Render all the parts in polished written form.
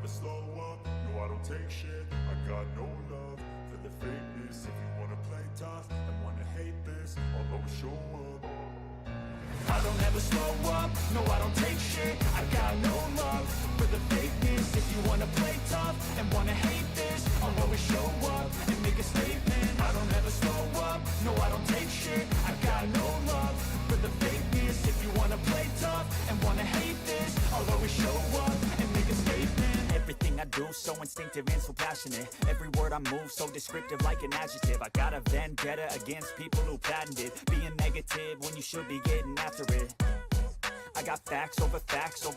never slow up, no I don't take shit. I got no love for the fakeness. If you wanna play tough and wanna hate this, I'll always show up. I don't ever slow up, no I don't take shit. I got no love for the fakeness. If you wanna play tough and wanna hate this, I'll always show up and make a statement. I don't ever slow up, no I don't take shit. I got no love for the fakeness. If you wanna play tough and wanna hate this, I'll always show up and make a statement. Everything I do so instinctive and so passionate. Every word I move so descriptive like an adjective. I got a vendetta against people who patented being negative when you should be getting after it. I got facts over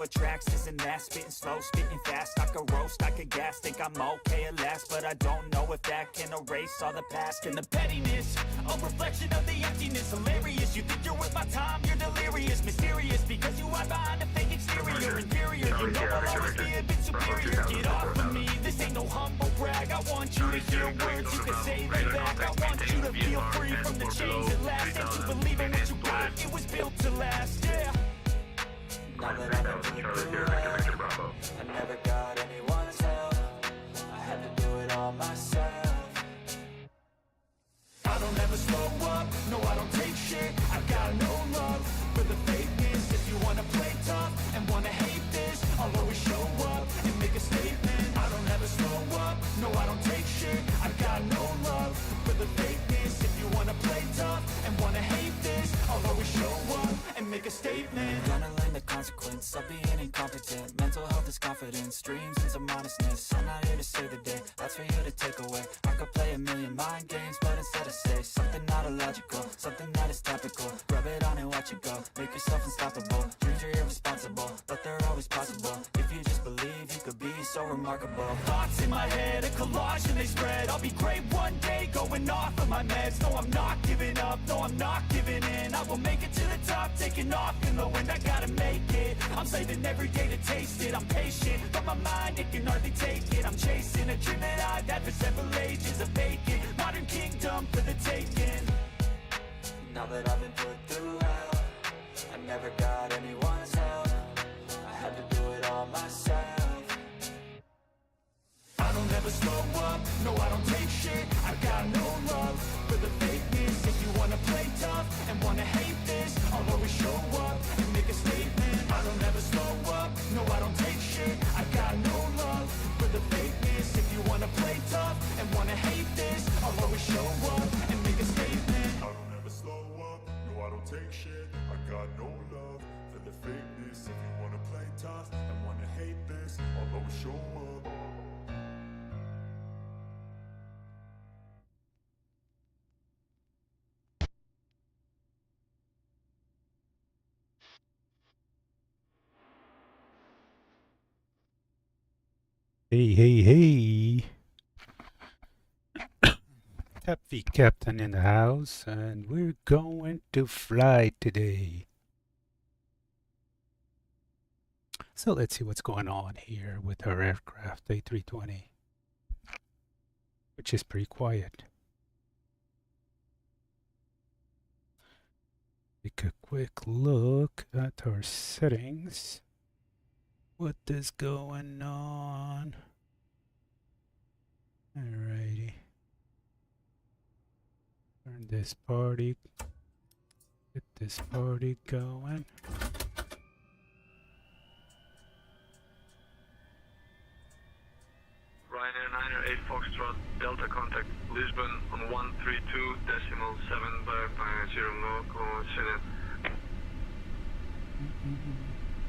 tracks, this and that. Spitting slow, spitting fast. I could roast, I could gas. Think I'm okay at last, but I don't know if that can erase all the past. And the pettiness, a reflection of the emptiness. Hilarious, you think you're worth my time, you're delirious. Mysterious, because you hide behind a fake exterior. Inferior, you know I'll always be a bit superior. Get off of me, this ain't no humble brag. I want you to hear words, you can say them back. I want you to feel free from the chains at last. And to believe in what you got, it was built to last, yeah. Now that I've been through hell, I never got anyone's help. I had to do it all myself. I don't ever slow up, no I don't take shit. I got no love for the fakeness. If you wanna play tough and wanna hate this, I'll always show up and make a statement. I don't ever slow up, no I don't take shit. I got no love for the fakeness. If you wanna play tough and wanna hate this, I'll always show up and make a statement. Gonna learn the consequence of being incompetent. Mental health is confidence, dreams and some honestness. I'm not here to save the day, that's for you to take away. I could play a million mind games, but instead I say something not illogical, something that is topical. Rub it on and watch it go, make yourself unstoppable. Dreams are irresponsible, but they're always possible. If you just believe, you could be so remarkable. Thoughts in my head, a collage and they spread. I'll be great one day, going off of my meds. No, I'm not giving up, no, I'm not giving in. I will make it to the top, taking off in the wind. I gotta make it, I'm saving every day to taste it. I'm patient, but my mind, it can hardly take it. I'm chasing a dream that I've had for several ages. A vacant, modern kingdom for the taking. Now that I've been put through hell, I never got anyone's help. I had to do it all myself. I don't ever slow up, no I don't take shit. I got no love for the fakeness. If you wanna play tough and wanna hate this, I'll always show up and make a statement. I don't ever slow up, no I don't take shit. I got no love for the fakeness. If you wanna play tough and wanna hate this, I'll always show up and make a statement. I don't ever slow up, no I don't take shit. I got no love for the fakeness. If you wanna play tough and wanna hate this, I'll always show up. Hey, hey, hey. Tap V Captain in the house, and we're going to fly today. So let's see what's going on here with our aircraft A320, which is pretty quiet. Take a quick look at our settings. What is going on? Alrighty. Turn this party. Get this party going. Ryanair 908 Foxtrot Delta contact Lisbon on 132.7 no coincident.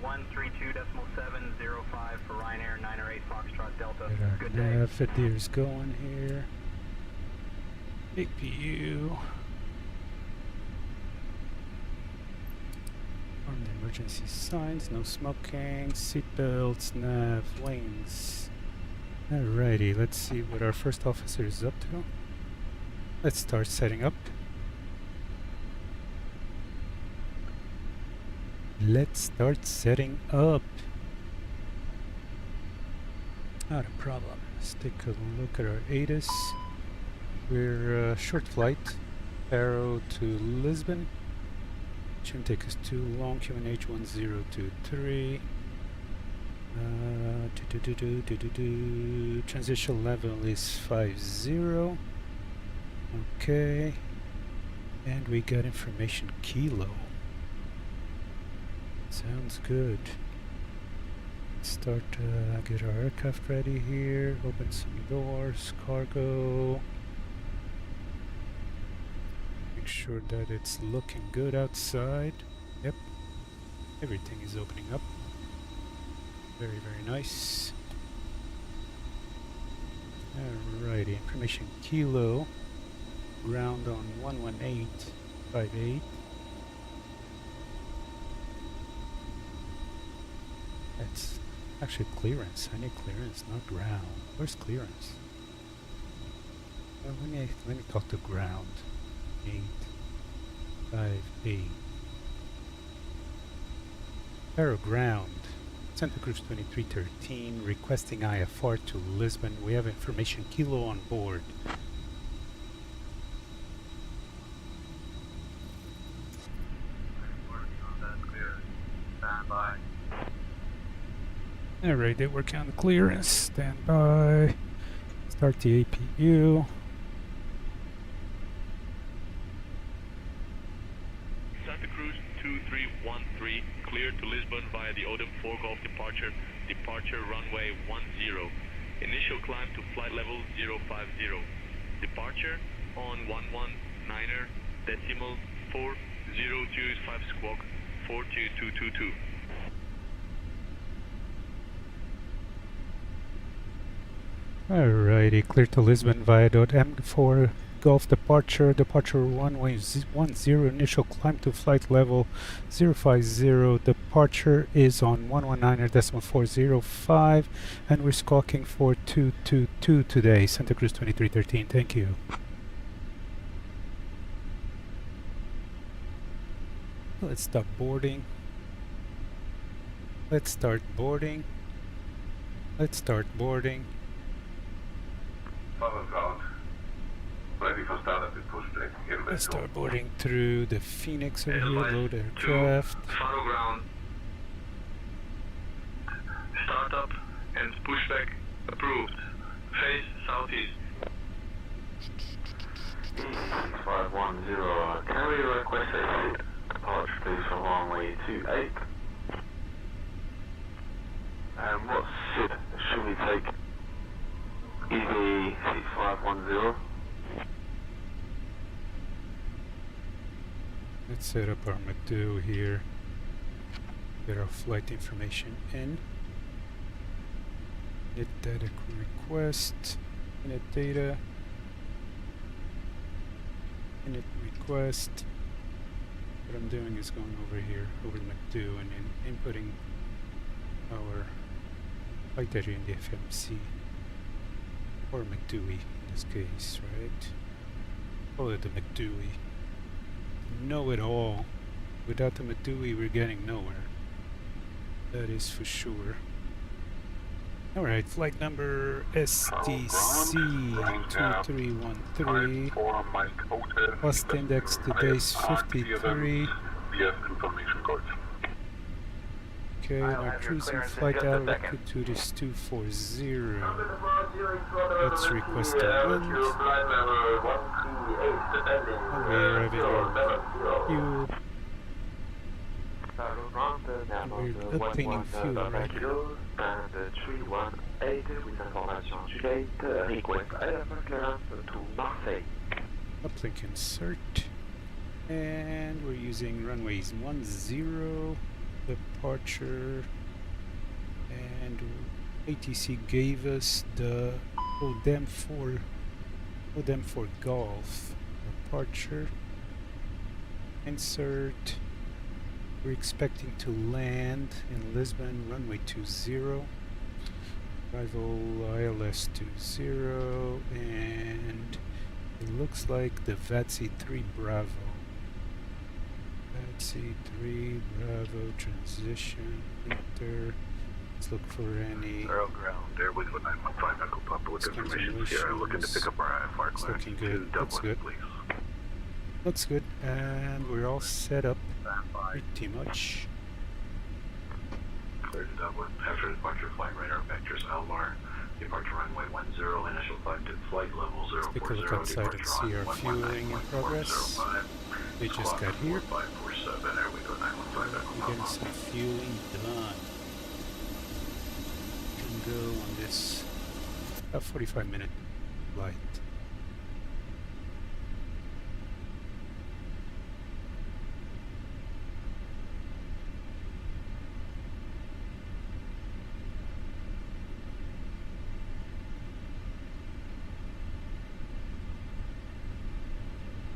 132.705 for Ryanair 908 Foxtrot Delta. Good day. Fiddir's going here. APU. Armed emergency signs, no smoking, seatbelts, nav, wings. Alrighty, let's see what our first officer is up to. Let's start setting up. Let's start setting up. Not a problem. Let's take a look at our ATIS. We're short flight, Arrow to Lisbon. Shouldn't take us too long. QNH 1023. Transition level is 50. Okay. And we got information kilo. Sounds good. Start, get our aircraft ready here. Open some doors. Cargo. Make sure that it's looking good outside. Yep. Everything is opening up. Very, very nice. Alrighty, information kilo. Ground on 11858. That's actually clearance. I need clearance, not ground. Where's clearance? Well, let me talk to ground. 858. Aero ground. Santa Cruz 2313 requesting IFR to Lisbon. We have information kilo on board. Alright, they're working on the clearance. Stand by. Start the APU. Santa Cruz 2313, cleared to Lisbon via the Odom 4 Golf departure. Departure runway 10. Initial climb to flight level 050. Departure on 119er decimal 4025 squawk 42222. Alrighty, clear to Lisbon via M4 Golf departure. Departure runway 10. Initial climb to flight level 050. Departure is on 119er decimal 405, and we're squawking 4222 today. Santa Cruz 2313. Thank you. Let's stop boarding. Let's start boarding. Let's start boarding. Ready for startup with push deck. Let's start boarding through the Fenix over here, load aircraft. Final ground. Startup and pushback approved. Face southeast. 6510, can we request a departure please from runway 28? And what should we take? EV 6510. Let's set up our McDo here. Get our flight information in. Init data request. Init data. Init request. What I'm doing is going over here, over to McDo, and inputting our flight data in the FMC. Or McDewey in this case, right? Call it the McDewey. Know it all. Without the McDewey, we're getting nowhere. That is for sure. Alright, flight number STC2313. Plus index today's 53. Okay, our cruising flight altitude is 240. Let's request a wind. And we're arriving at fuel. We're obtaining fuel right now. Uplink insert. And we're using runways 10. Departure, and ATC gave us the Odem for Golf departure. Insert. We're expecting to land in Lisbon, runway 20. Arrival ILS 20, and it looks like the VATSI 3 Bravo. C3 Bravo transition enter. Let's look for any Aero ground, Airways 1915 Echo Papa with information Sierra looking to pick up our IFR it's class. looking good. Looks good. Please. Looks good, and we're all set up pretty much. cleared to Dublin. After departure, flight radar vectors LR. Departure runway 10, initial climb to flight level 040. Take a look outside and see our fueling in progress. We just got here. 547, there we go, 915, Echo We're getting Papa. some fueling done. Can go on this 45-minute flight.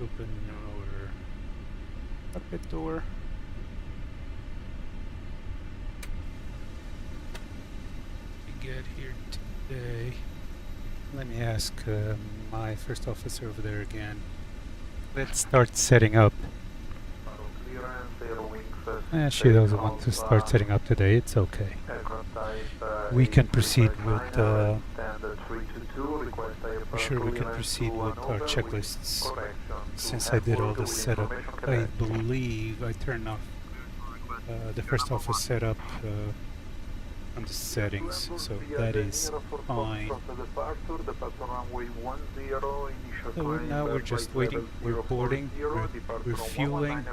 Open our cockpit door. We get here today. Let me ask my first officer over there again. Let's start setting up. She doesn't want to start setting up today. It's okay. We can proceed with. I'm sure we can proceed with our checklists. Since I did all the setup, I believe I turned off the first office setup on the settings, so that is fine. So now we're just waiting. We're boarding. We're fueling.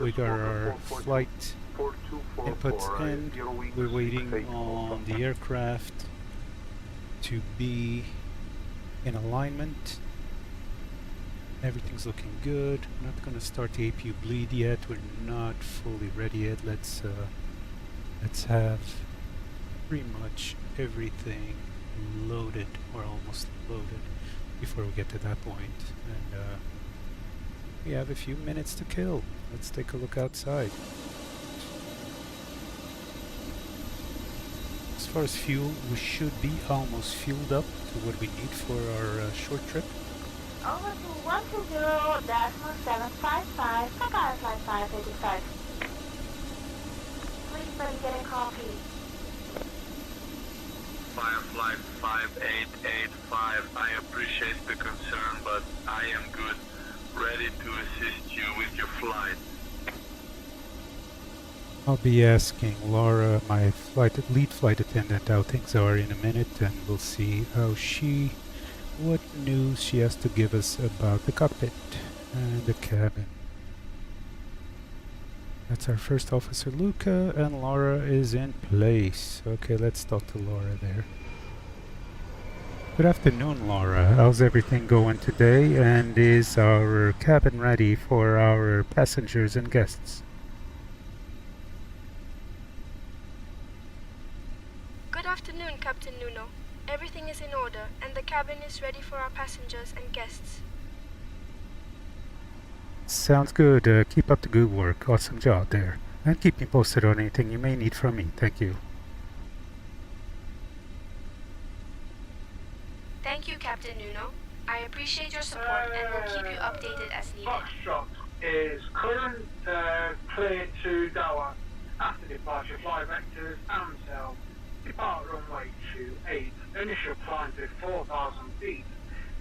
We got our flight inputs in. We're waiting on the aircraft to be in alignment. Everything's looking good. I'm not going to start the APU bleed yet. We're not fully ready yet. Let's have pretty much everything loaded or almost loaded before we get to that point. And we have a few minutes to kill. Let's take a look outside. As far as fuel, we should be almost fueled up to what we need for our short trip. Over to 120.755, Papa Flight 585. Please let me get a copy. Firefly 5885, I appreciate the concern, but I am good. Ready to assist you with your flight. I'll be asking Laura, my lead flight attendant, how things are in a minute, and we'll see what news she has to give us about the cockpit and the cabin. That's our first officer, Luca, and Laura is in place. Okay, let's talk to Laura there. Good afternoon, Laura. How's everything going today? And is our cabin ready for our passengers and guests? Good afternoon, Captain Nuno. Everything is in order, and the cabin is ready for our passengers and guests. Sounds good. Keep up the good work. Awesome job there. And keep me posted on anything you may need from me. Thank you. Thank you, Captain Nuno. I appreciate your support and will keep you updated as needed. Foxtrot is current clear to Doha. After departure, fly vectors and cell. Depart runway 28. Initial climb to 4,000 feet.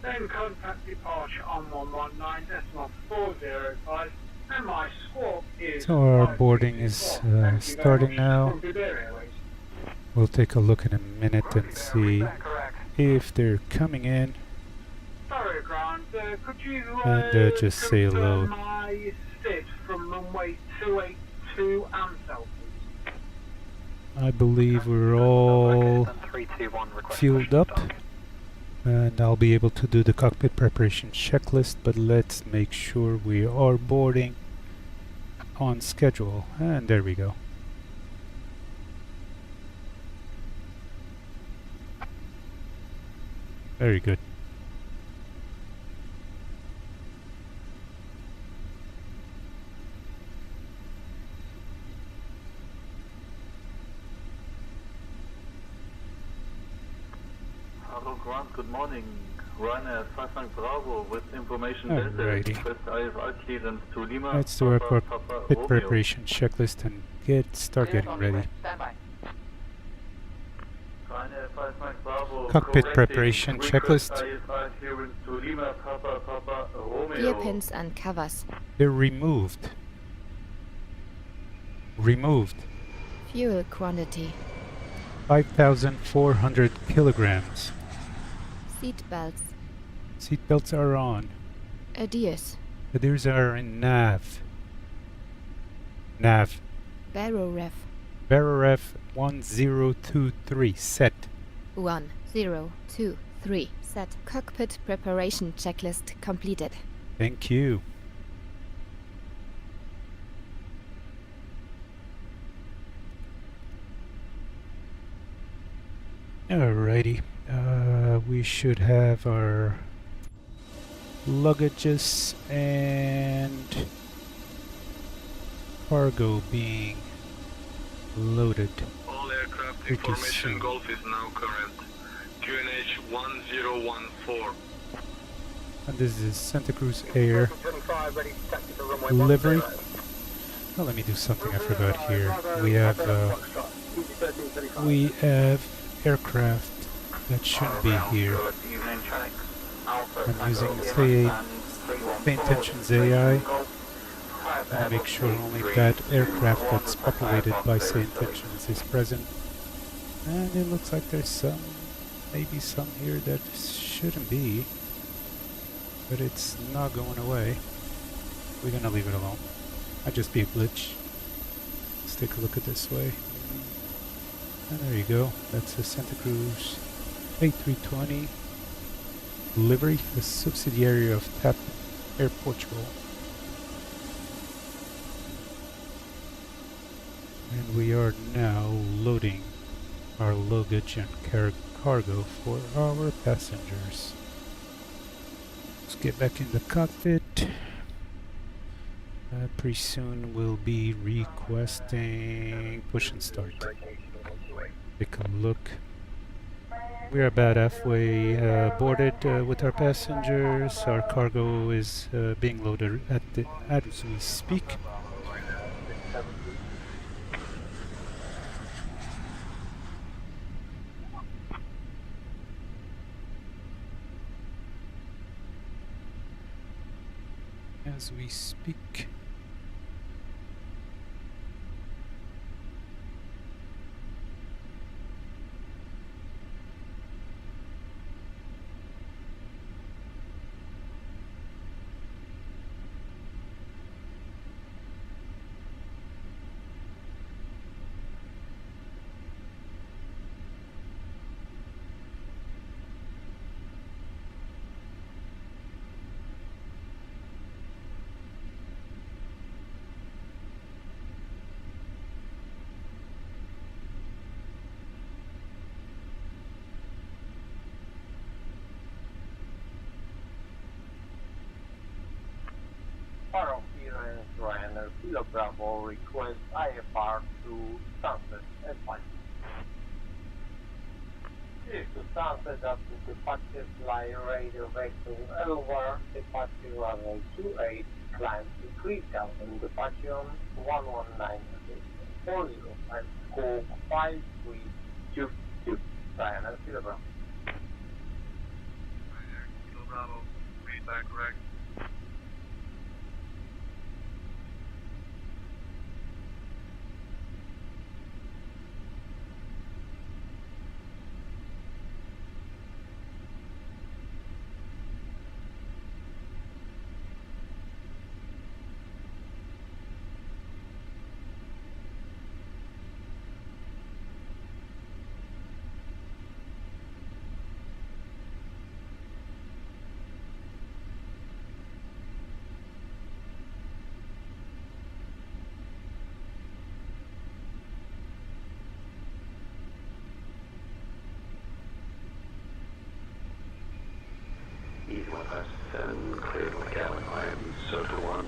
Then contact departure on 119.405. And my squawk is... So our boarding is starting now. We'll take a look in a minute and see if they're coming in. Sorry, Grant, could you and just say hello. My SID from runway 282 and cell, please? I believe we're all fueled up, and I'll be able to do the cockpit preparation checklist, but let's make sure we are boarding on schedule. And there we go. Very good. Hello Grant, good morning. Ryanair 59 Bravo with information Alrighty. request IFR clearance to Lima. Let's do our Papa cockpit Romeo. preparation checklist and start getting ready. Ryanair 59 Bravo, Cockpit correcting preparation request checklist. IFR clearance to Lima, Papa Romeo. Gear pins and covers. They're removed. Removed. Fuel quantity. 5,400 kilograms. Seat belts. Seatbelts are on. Adios. Adheres are in nav. Nav. Barrow ref. Barref 1023 set. 1, 0, 2, 3. Set. Cockpit preparation checklist completed. Thank you. Alrighty. We should have our luggages and cargo being loaded. All aircraft Pretty information soon. Golf is now current. QNH 1014. And this is Santa Cruz Air livery. Oh, let me do something I forgot here. We have aircraft that shouldn't be here. I'm using SayIntentions.AI. I'll make sure only that aircraft that's populated by SayIntentions is present. And it looks like there's maybe some here that shouldn't be. But it's not going away. We're gonna leave it alone. Might just be a glitch. Let's take a look at this way. And there you go. That's a Santa Cruz A320 livery, a subsidiary of TAP Air Portugal. And we are now loading our luggage and cargo for our passengers. Let's get back in the cockpit. Pretty soon we'll be requesting push and start. Take a look. We're about halfway boarded with our passengers. Our cargo is being loaded as we speak. As we speak. Faro clearance Ryanair Kilo Bravo request IFR to Sunset and flight. Clear to Sunset after departure fly radio vector over departure runway 28, climb to 3000, departure on 119.40 and score 5322 Ryanair Kilo Bravo. Kilo Bravo, feedback correct. E157 cleared with Gallon Climb, Soto 1,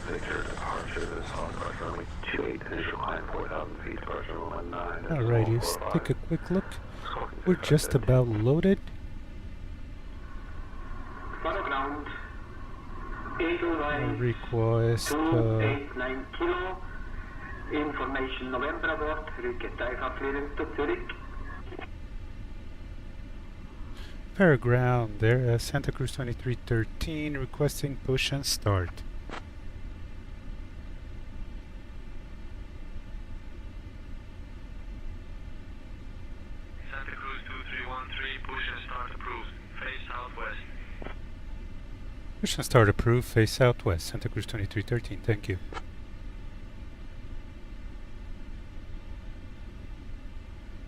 Victor departure, this on departure runway 28, initial climb 4,000 feet, departure 19. Alrighty, let's take a quick look. We're just about loaded. Ground 809 Request 289 kilo. Information November abort, Rücket Takeoff clearance to Zurich. Paraground there, Santa Cruz 2313 requesting push and start. push and start approved. Face southwest. Push and start approved, face southwest, Santa Cruz 2313, thank you.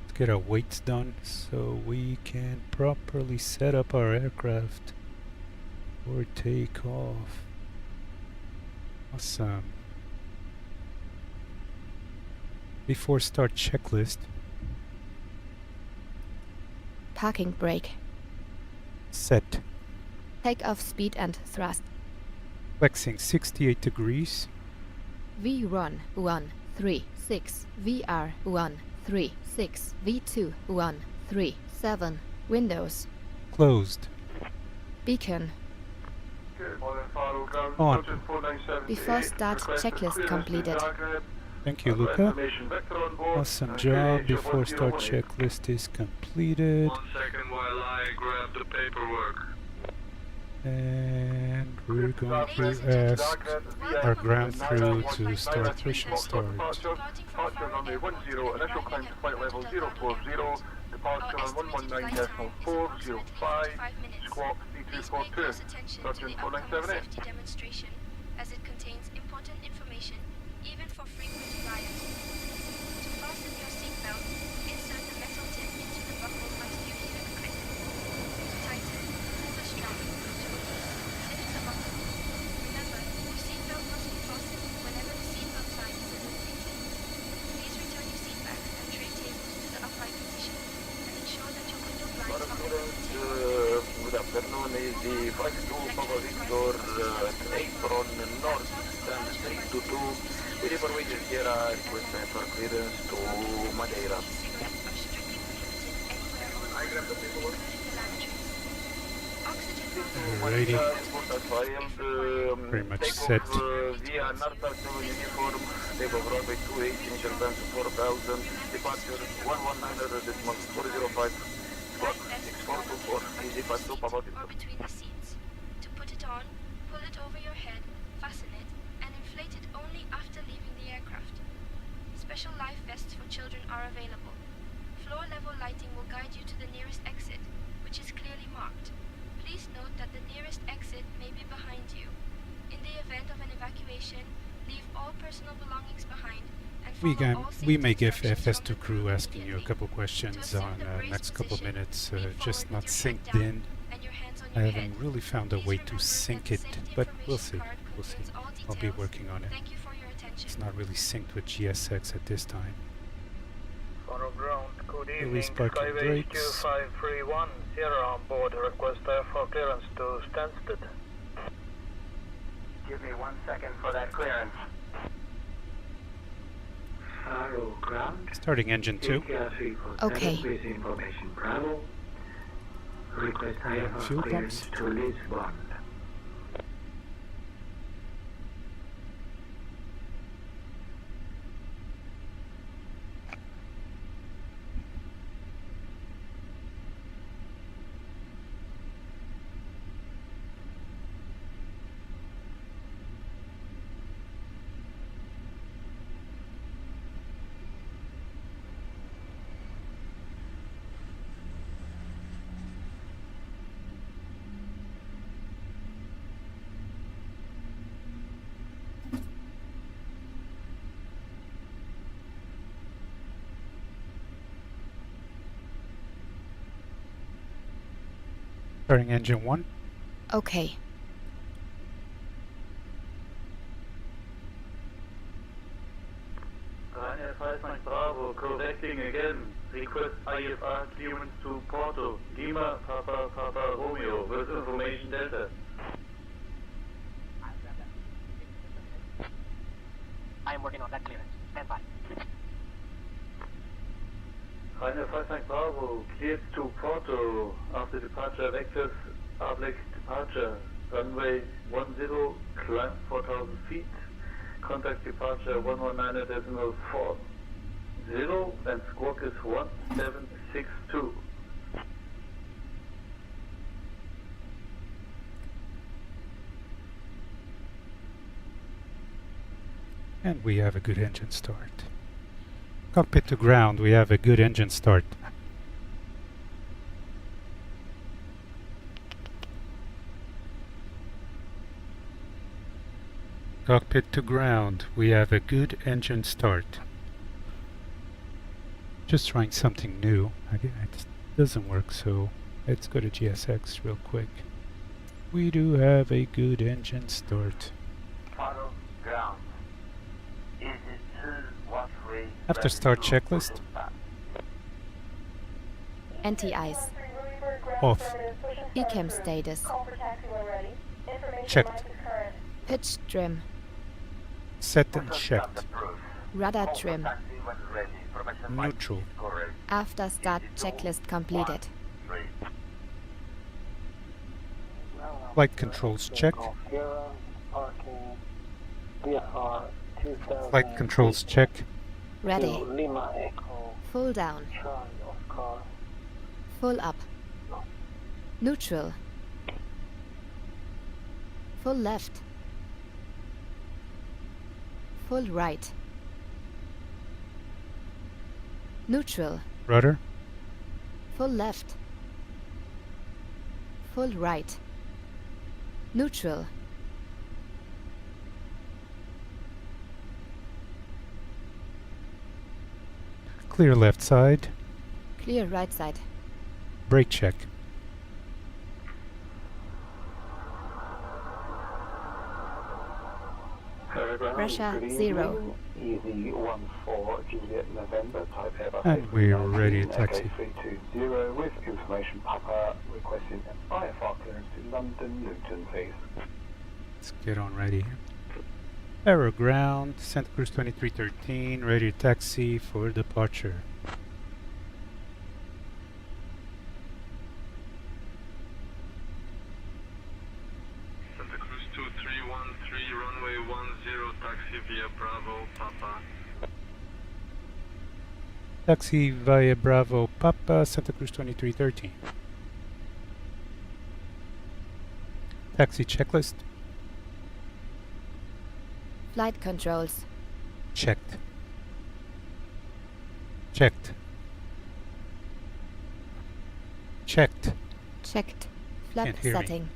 Let's get our weights done so we can properly set up our aircraft for takeoff. Awesome. Before start checklist. Parking brake. Set. Takeoff speed and thrust. Flexing 68 degrees. V1 136 VR 136 V2 137 Windows. Closed. Beacon. On. Before start checklist completed. Thank you, Luca. Awesome job. Before start checklist is completed. 1 second while I grab the paperwork. And we're going to ask our ground crew to start mission start. Departure runway 10, initial climb to flight level 040, departure on 119.405, squawk 3242, Sergeant 4978. Safety demonstration, as it contains important information, even for frequent flyers. To fasten your seatbelt, insert the metal tip into the buckle until you hear a click. To tighten, pull the strap. To release, lift the buckle. Remember, your seatbelt must be fastened whenever the seatbelt sign is illuminated. Please return your seat backs and tray tables to the upright position, and ensure that your window blinds are open to take. Good afternoon, is the Flight 2 Papa Victor apron north, stand 322. We report wages here are requested for clearance to Madeira. Alrighty. Pretty much set. Via Narta to uniform, table runway 28, initial time to 4,000, departure 119.405, squawk 6424, easy Flight 2 Papa Victor. Or between the seats. To put it on, pull it over your head, fasten it, and inflate it only after leaving the aircraft. Special life vests for children are available. Floor level lighting will guide you to the nearest exit, which is clearly marked. Please note that the nearest exit may be behind you. In the event of an evacuation, leave all personal belongings behind and follow all We may safety give instructions FS2 from the crew crew asking you a immediately. couple questions To on assume the brace next couple position, minutes, lean just forward not with your head synced down in. and your hands on I your haven't head. really found a Please way to remember that sync the it, safety but we'll information see. card We'll see. contains all I'll be details. working on it. Thank you for your attention. It's not really synced with GSX at this time. Follow ground, good Release evening, parking Skyway brakes. 2531, Sierra on board, request for clearance to Stansted. Give me 1 second for that clearance. Faro ground. Starting engine 2. Okay. With information Bravo. Request higher And fuel clearance pumps. to Lisbon. Starting engine 1. Okay. Ryanair 59 Bravo, correcting again. Request IFR clearance to Porto. Lima, Papa, Papa, Romeo, with information Delta. I am working on that clearance. Stand by. Ryanair 59 Bravo, cleared to Porto. After departure, vectors, Arlex departure. Runway 10, climb 4,000 feet. Contact departure 119.40 and squawk is 1762. And we have a good engine start. Cockpit to ground, we have a good engine start. Cockpit to ground. We have a good engine start. Just trying something new. It doesn't work, so let's go to GSX real quick. We do have a good engine start. Throttle ground. After start checklist. Anti-ice. Off. ECAM status. Checked. Pitch trim. Set and checked. Rudder trim. Neutral. After start checklist completed. Flight controls checked. Flight controls check. Ready. Full down. Full up. Neutral. Full left. Full right. Neutral. Rudder. Full left. Full right. Neutral. Clear left side. Clear right side. Brake check. Pressure 0. Easy 14 Juliet November type Airbus. And we're ready to taxi. A320 with information Papa requesting an IFR clearance to London Luton, please. Let's get on ready. Aero ground, Santa Cruz 2313, ready to taxi for departure. Santa Cruz 2313, runway 10, taxi via Bravo, Papa. Taxi via Bravo Papa, Santa Cruz 2313. Taxi checklist. Flight controls. Checked. Checked. Checked. Checked. Flap Can't hear me. setting.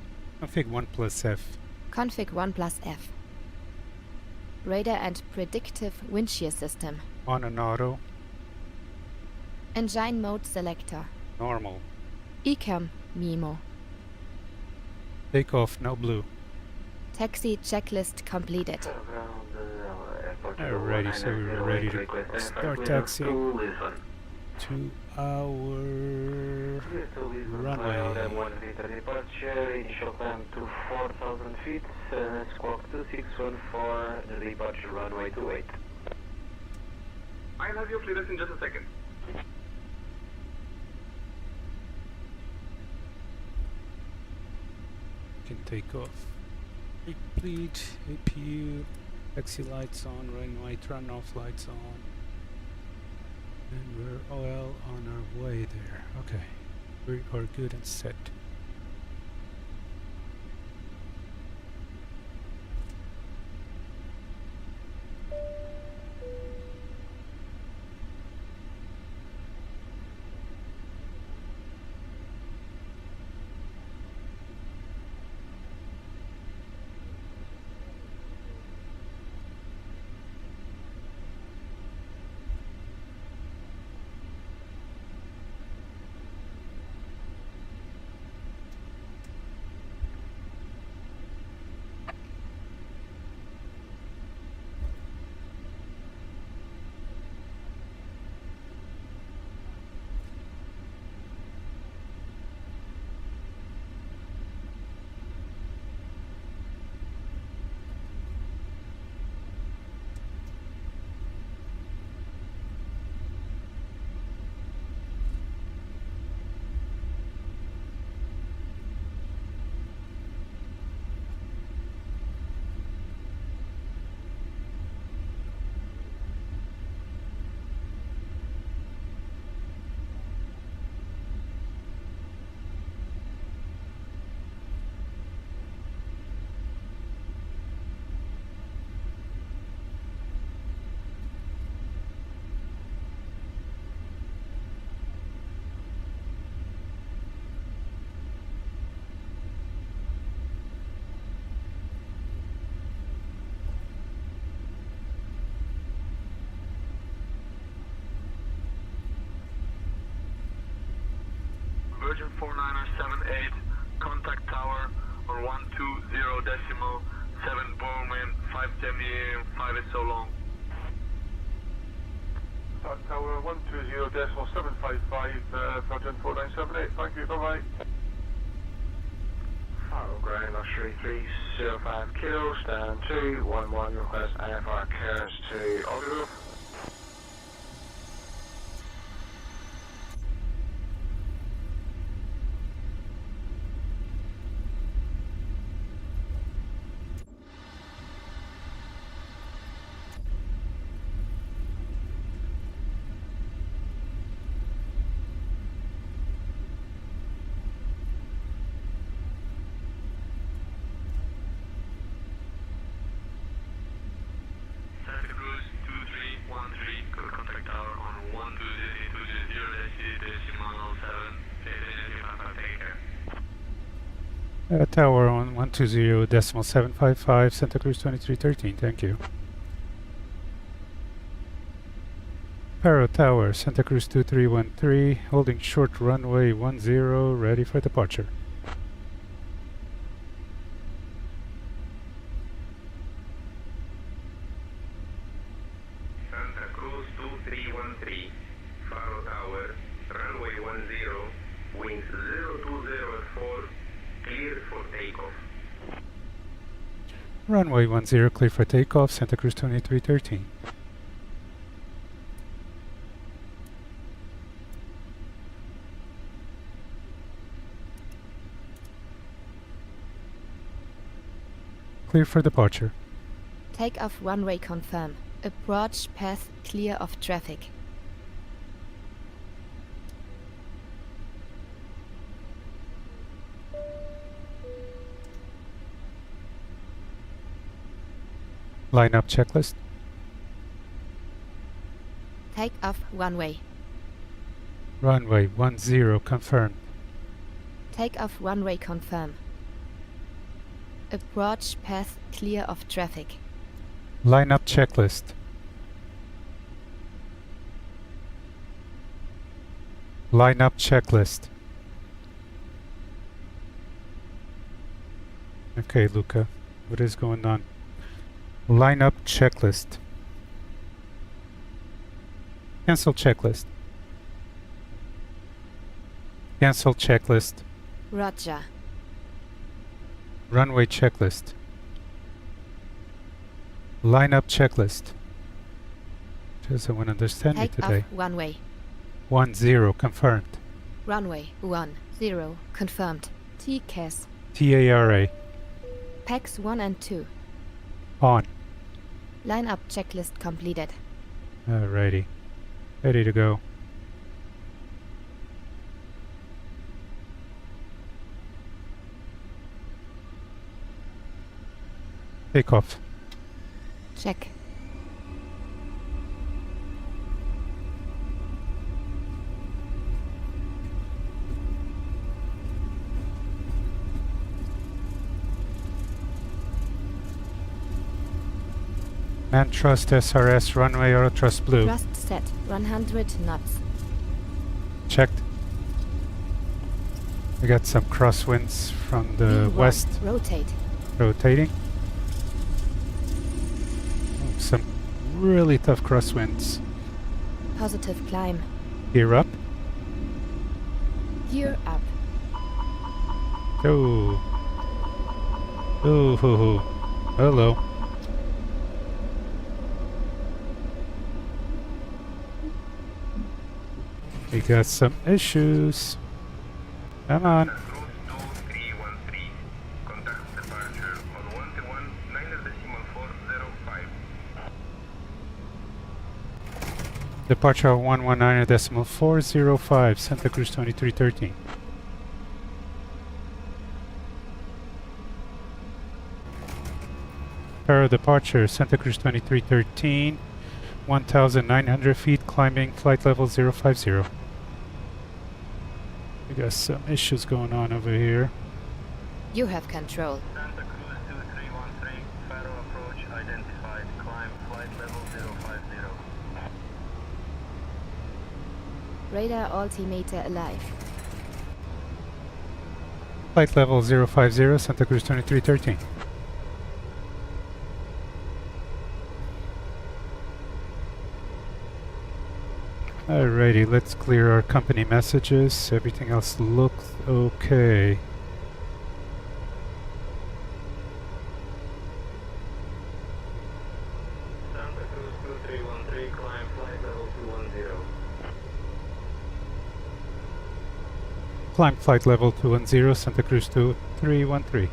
Config 1 plus F. Config 1 plus F. Radar and predictive wind shear system. On and auto. Engine mode selector. Normal. ECAM MIMO. Takeoff, no blue. Taxi checklist completed. Alrighty, so we're ready to start taxiing to our runway. Departure, initial climb to 4,000 feet, squawk 2614, the departure runway 28. I'll have your clearance in just a second. Can take off. Bleed, APU, taxi lights on, runway turn off lights on. And we're all on our way there. Okay, we are good and set. 4978, contact tower on 120.7 Bowman, 510 5 is so long. Contact tower 120.755, Sergeant 4978, thank you, bye-bye. Faro ground, luxury 305 kilo, stand 211, request IFR clearance to Aldergrove. Santa Cruz 2313, contact tower on 120.7, take care. Tower on 120.755, Santa Cruz 2313, thank you. Paro Tower, Santa Cruz 2313, holding short runway 10, ready for departure. Santa Cruz 2313, Faro Tower, runway 10, winds 020 at 4, cleared for takeoff. Runway 10, clear for takeoff, Santa Cruz 2313. Clear for departure. Takeoff runway confirm. Approach path clear of traffic. Line up checklist. Takeoff runway. Runway 10 confirmed. Takeoff runway confirm. Approach path clear of traffic. Line up checklist. Line up checklist. Okay, Luca, what is going on? Line up checklist. Cancel checklist. Cancel checklist. Roger. Runway checklist. Line up checklist. Just I want to understand me Takeoff today. runway. 10 confirmed. Runway 10 confirmed. TCAS. TARA PAX 1 and 2. on. Line up checklist completed. Alrighty. Ready to go. Takeoff. Check. Man Trust SRS runway Aero Trust Blue. Thrust set 100 knots. Checked. I got some crosswinds from the V1, west rotate. rotating. Oh, some really tough crosswinds. Positive climb. Gear up. Gear up. Oh. Oh, ho, ho. Hello. We got some issues. Come on. Route 2313, contact departure on 119.405. Departure 119.405, Santa Cruz 2313. Para departure, Santa Cruz 2313, 1,900 feet, climbing, flight level 050. We got some issues going on over here. You have control. Santa Cruz 2313, Faro approach identified, climb flight level 050. Radar altimeter alive. Flight level 050, Santa Cruz 2313. Alrighty, let's clear our company messages. Everything else looks okay. Santa Cruz 2313, climb flight level 210. Climb flight level 210, Santa Cruz 2313.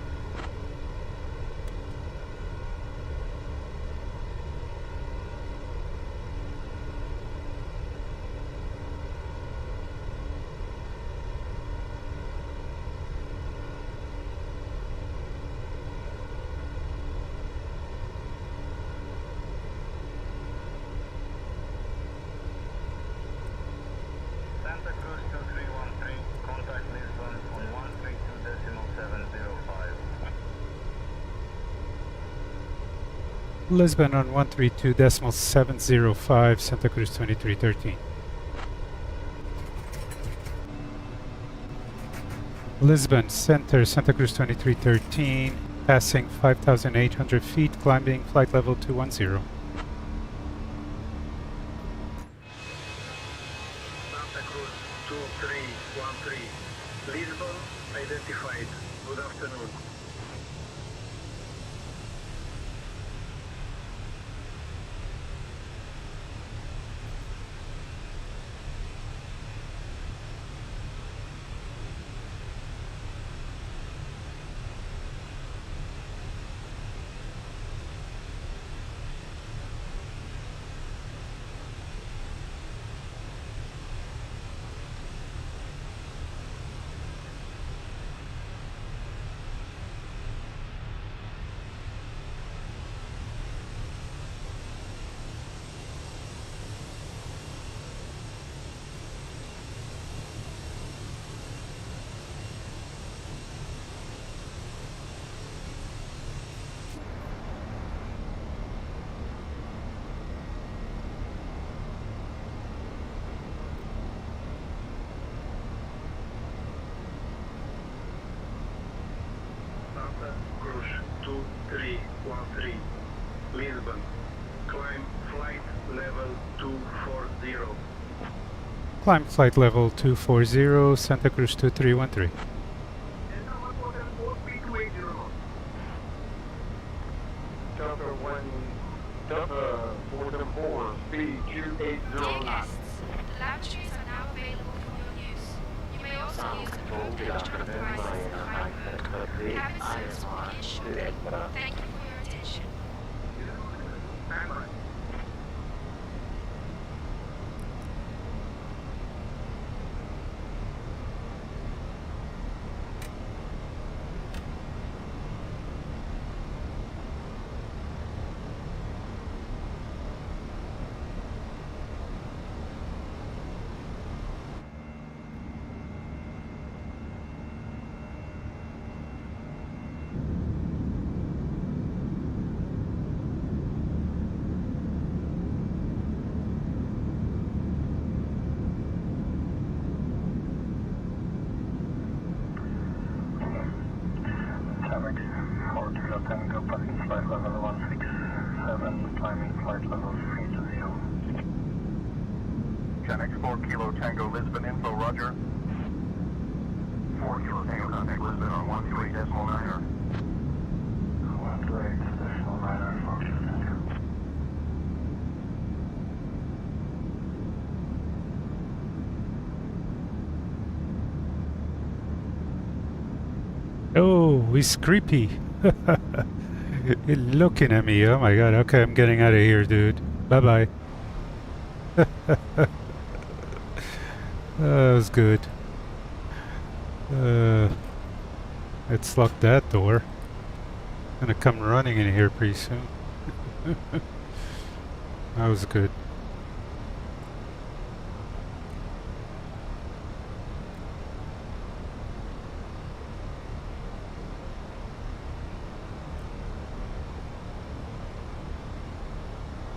Santa Cruz 2313, contact Lisbon on 132.705. Lisbon on 132.705, Santa Cruz 2313. Lisbon Center, Santa Cruz 2313, passing 5,800 feet, climbing flight level 210. Santa Cruz 2313, Lisbon identified. Good afternoon. Santa Cruz 2313, Lisbon, climb flight level 240. Climb flight level 240, Santa Cruz 2313. Delta 474, speed 2809. Guests, the lounges are now available for your use. You may also use the portable devices in the flight mode. Cabin service will begin shortly. Thank you for your attention. Tango, passing flight level 167, climbing flight level 320. Gen X4 Kilo Tango Lisbon info, roger. 4 Kilo Tango contact Lisbon on 128.9er. 128.9er, 4 Kilo Tango. Oh, he's creepy. He's looking at me. Oh my god. Okay, I'm getting out of here, dude. Bye-bye. That was good. Let's lock that door. Gonna come running in here pretty soon. That was good.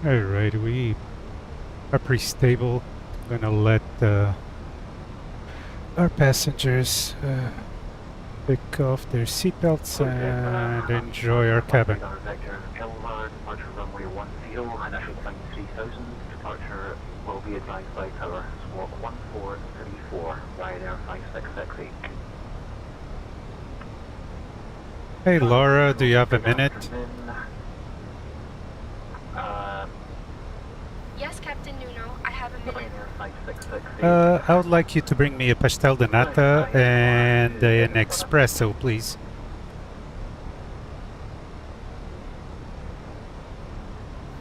Alright, we are pretty stable. Gonna let our passengers Pick off their seatbelts and enjoy our cabin. Vector Elmar, departure runway 10, initial climb 3000, departure will be advised by tower, squawk 1434, Ryanair 566. Hey Laura, do you have a minute? Yes, Captain Nuno, I have a minute. I would like you to bring me a pastel de nata and an espresso, please.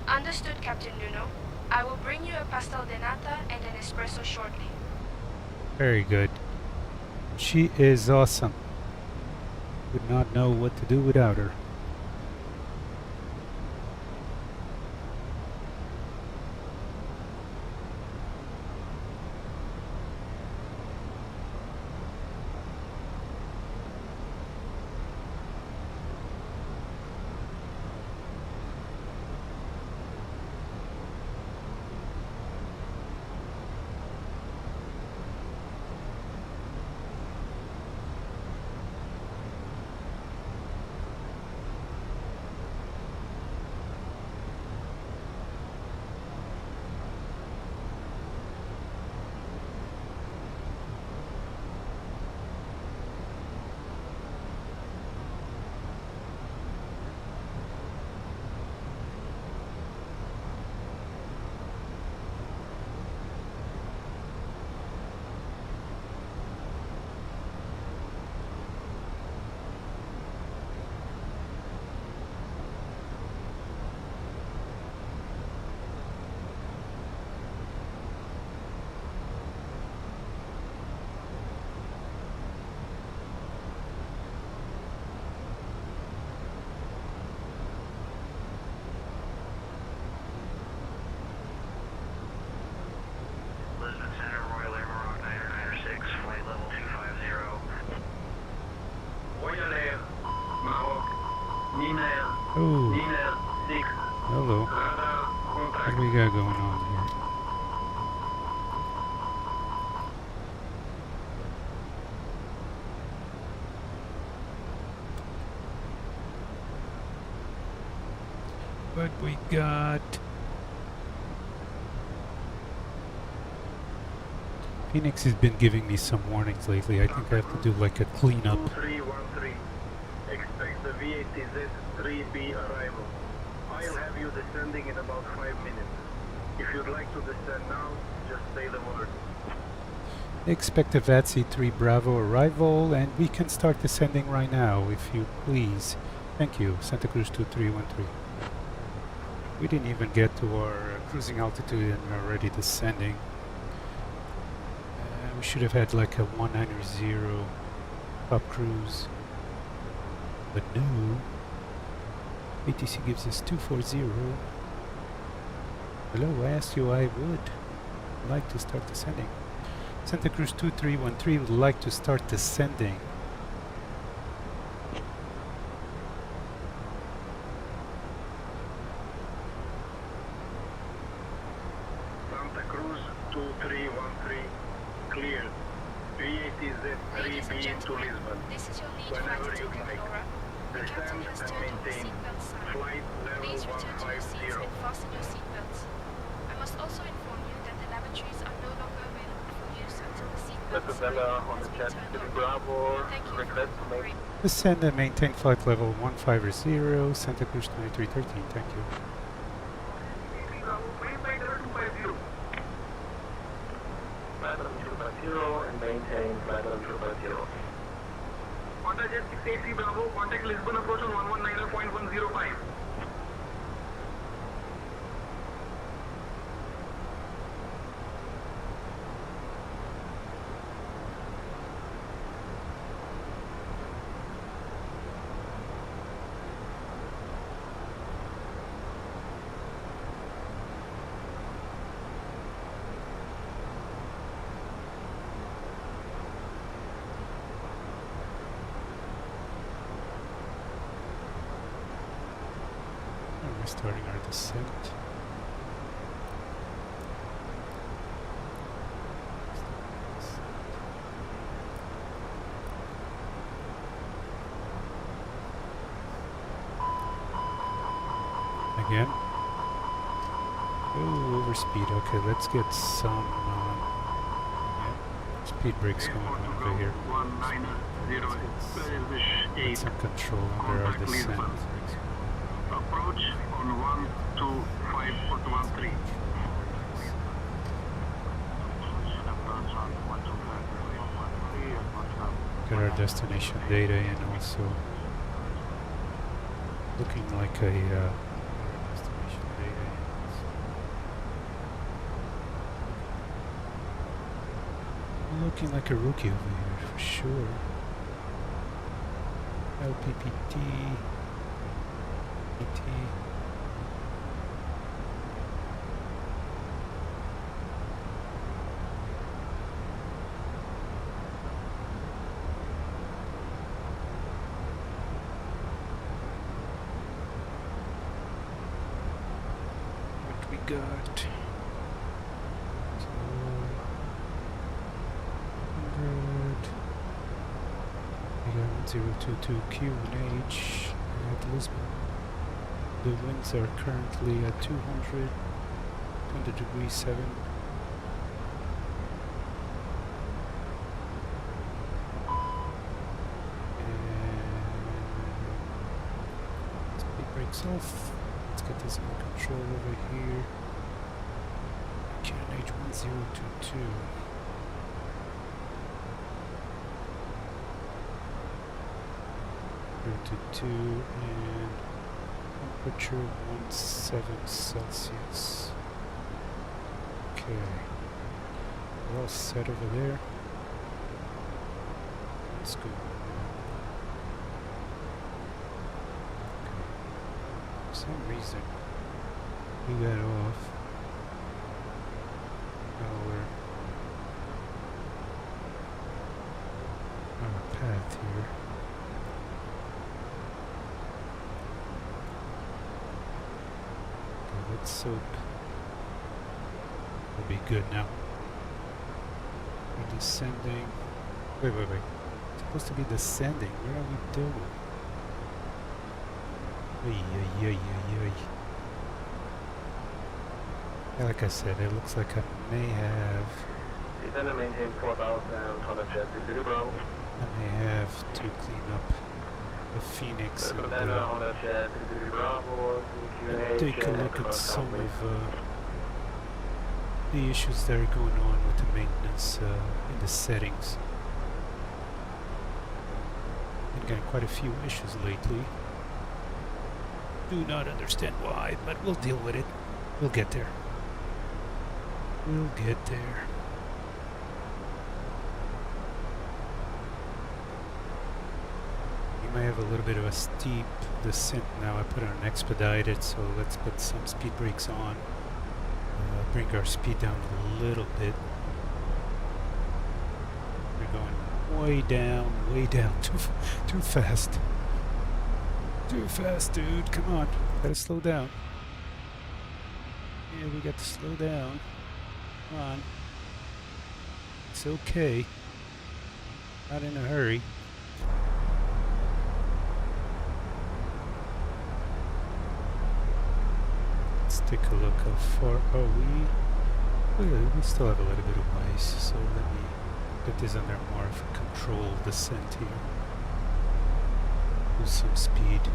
Understood, Captain Nuno. I will bring you a pastel de nata and an espresso shortly. Very good. She is awesome. Would not know what to do without her. Oh, hello. What do we got going on here? What we got? Phoenix has been giving me some warnings lately. I think I have to do like a cleanup. 2313. Expect the VATZ 3B arrival. I'll have you descending in about 5 minutes. If you'd like to descend now, just say the word. Expect a VATC 3 Bravo arrival, and we can start descending right now, if you please. Thank you, Santa Cruz 2313. We didn't even get to our cruising altitude and we're already descending. We should have had like a 190 top cruise, but no. ATC gives us 240. Hello, I asked you I would like to start descending. Santa Cruz 2313 would like to start descending. Santa Cruz 2313 cleared. VATZ 3B into Lisbon. This is your lead flight attendant, Laura. The captain has turned on the seatbelt sign. Please return to your seats and fasten your seatbelts. I must also inform you that the lavatories are no longer available for use until the seatbelt sign has been turned on. Bravo, Thank you request for to make Descend and maintain flight level 150, Santa Cruz 2313, thank you. flight level 250 and maintain flight level 250. Contact Jet 6AC Bravo, contact Lisbon approach on 119.105. We're starting our descent. again. Oh, overspeed. Okay, let's get some speed brakes going over here. Get some control under our descent. Approach on 125.13. Get our destination data in also. Looking like a destination data. Looking like a rookie over here for sure. LPPT. PT. What we got? So, 100. We got 1022Q and H at Lisbon. The winds are currently at 200 degrees 7. And speed brakes off. Let's get this under control over here. QNH 1022. And temperature 17 Celsius. Okay. We're all set over there. Let's go. Okay. For some reason, we got off our path here. Soap will be good now. We're descending. Wait. It's supposed to be descending. Where are we doing? Yeah, like I said, it looks like I may have. Maintain 4,000 on a jet to Bravo. I may have to clean up the Fenix and take a look at some of the issues that are going on with the maintenance in the settings. Been getting quite a few issues lately. Do not understand why, but we'll deal with it. We'll get there. We'll get there. I have a little bit of a steep descent now. I put it on expedited, so let's put some speed brakes on. Bring our speed down a little bit. We're going way down, too fast. Too fast, dude. Come on, gotta slow down. Yeah, we got to slow down. Come on. It's okay. Not in a hurry. Take a look how far are we? We still have a little bit of ice, so let me get this under more of a controlled descent here. Lose some speed.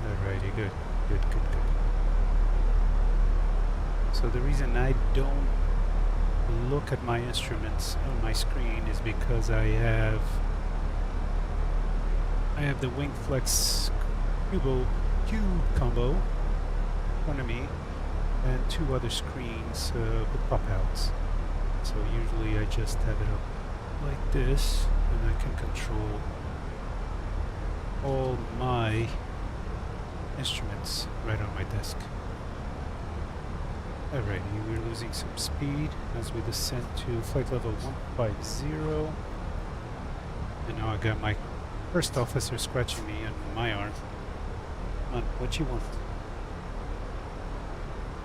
Alrighty, good. So the reason I don't look at my instruments on my screen is because I have the WingFlex cube combo in front of me and two other screens with pop-outs. So usually I just have it up like this and I can control all my instruments right on my desk. Alrighty, we're losing some speed as we descend to flight level 150. And now I got my first officer scratching me on my arm. Come on, what you want?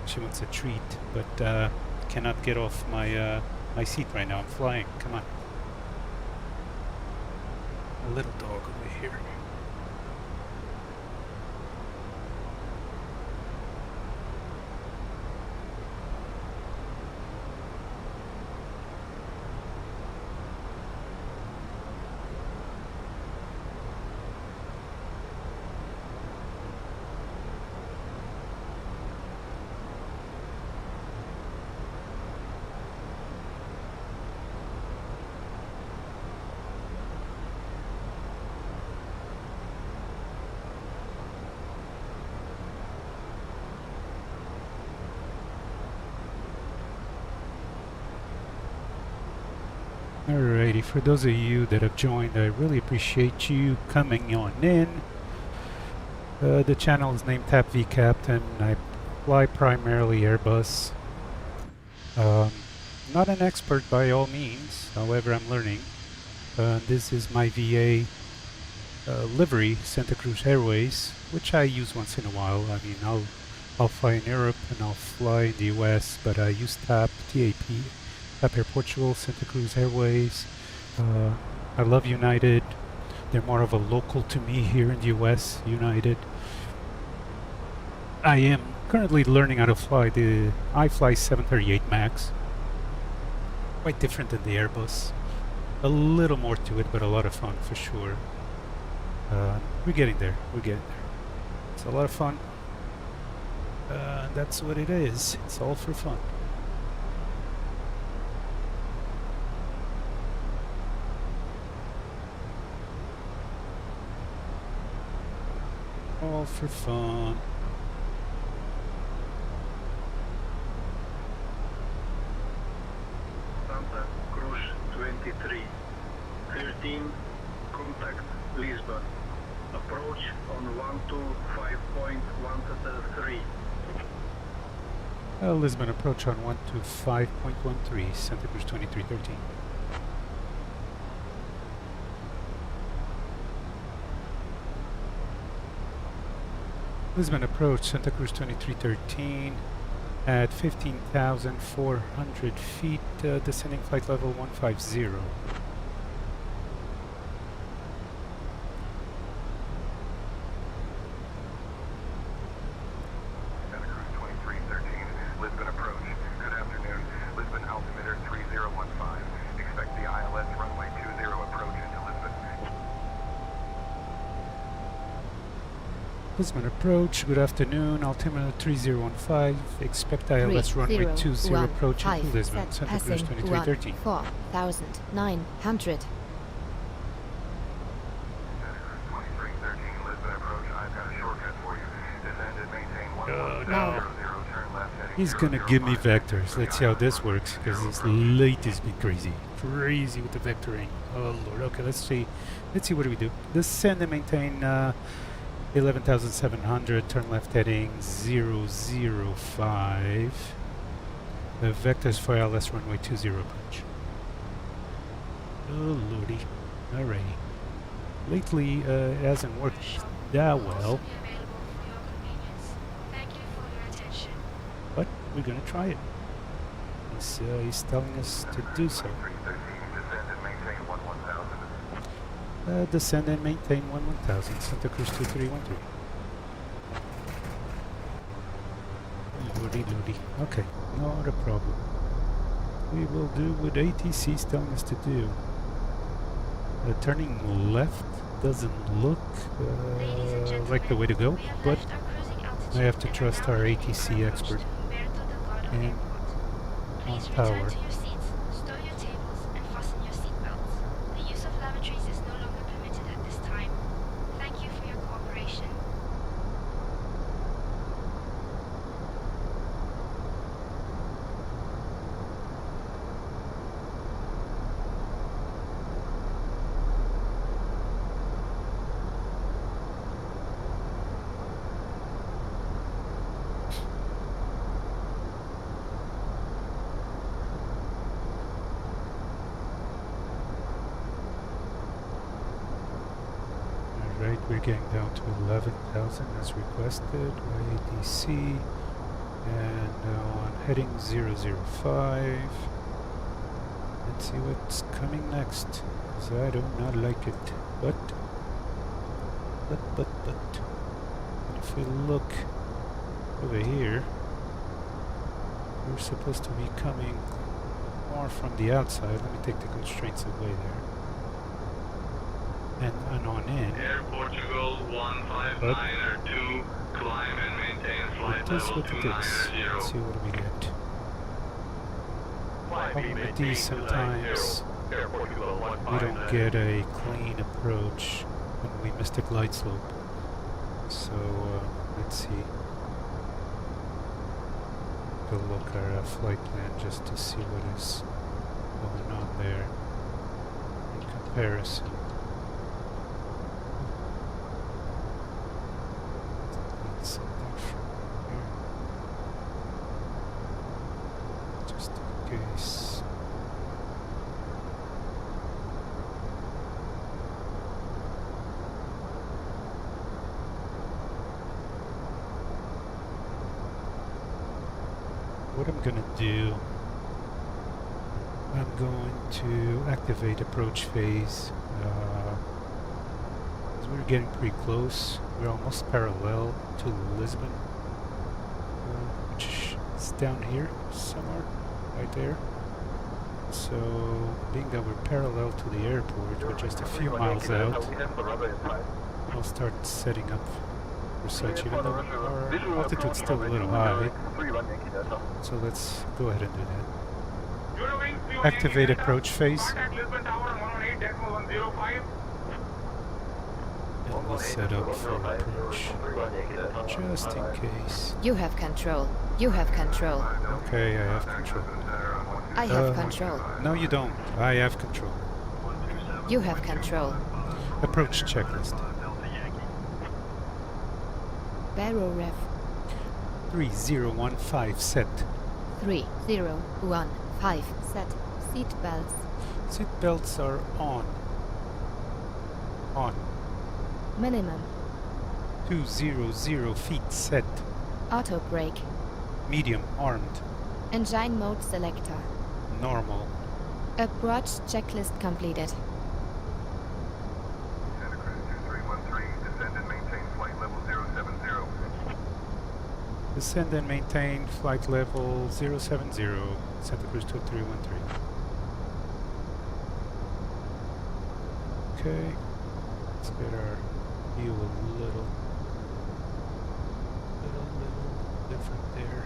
She wants a treat, but cannot get off my my seat right now. I'm flying. Come on. A little dog over here. Alrighty, for those of you that have joined, I really appreciate you coming on in. The channel is named Tap V Captain. I fly primarily Airbus. Not an expert by all means, however I'm learning. This is my VA livery, Santa Cruz Airways, which I use once in a while. I mean, I'll fly in Europe and I'll fly in the US, but I use TAP Air Portugal, Santa Cruz Airways. I love United. They're more of a local to me here in the US, United. I am currently learning how to fly I fly 738 MAX. Quite different than the Airbus. A little more to it, but a lot of fun for sure. We're getting there. It's a lot of fun. That's what it is. It's all for fun. All for fun. Santa Cruz 23. 13, contact Lisbon. Approach on 125.133. Lisbon approach on 125.13, Santa Cruz 2313. Lisbon approach, Santa Cruz 2313 at 15,400 feet, descending flight level 150. Santa Cruz 2313, Lisbon approach. Good afternoon. Lisbon altimeter 3015. Expect the ILS runway 20 approach into Lisbon. Lisbon approach, good afternoon, altimeter 3015, expect ILS runway 20 approach into Lisbon, Santa Cruz 2313. 4,900. He's gonna give me vectors. Let's see how this works, because this late has been crazy. Crazy with the vectoring. Oh lord. Okay, let's see what do we do. Descend and maintain 11,700, turn left heading 005. The vectors for ILS runway 20 approach. Oh lordy. Alrighty. Lately, it hasn't worked that well. But we're gonna try it. He's telling us to do so. Descend and maintain 11,000, Santa Cruz 2313. Lordy. Okay, not a problem. We will do what ATC is telling us to do. Turning left doesn't look like the way to go, but I have to trust our ATC expert and on power. Right, we're getting down to 11,000 as requested by ATC, and now on heading 005. Let's see what's coming next, because I do not like it. But if we look over here, we're supposed to be coming more from the outside. Let me take the constraints away there. And on in. Air Portugal 159er2, climb and maintain flight level 290. Let's see what we get. Problem with these sometimes we don't get a clean approach when we miss the glide slope. So let's see. We'll look at our flight plan just to see what is going on there. comparison. Let's set that from here. Just in case. What I'm gonna do, I'm going to activate approach phase. As we're getting pretty close, we're almost parallel to Lisbon, which is down here somewhere, right there. So, being that we're parallel to the airport, we're just a few miles out, I'll start setting up for such, even though our altitude's still a little high. So let's go ahead and do that. Activate approach phase. And we'll set up for approach, just in case. You have control. You have control. Okay, I have control. I have control. No, you don't. I have control. You have control. Approach checklist. Barrow ref. 3015 set. 3015 set. Seat belts. Seat belts are on. On. Minimum. 200 feet set. Auto brake. Medium armed. Engine mode selector. Normal. Approach checklist completed. Santa Cruz 2313, descend and maintain flight level 070. Descend and maintain flight level 070. Santa Cruz 2313. Okay. Let's get our view a little different there.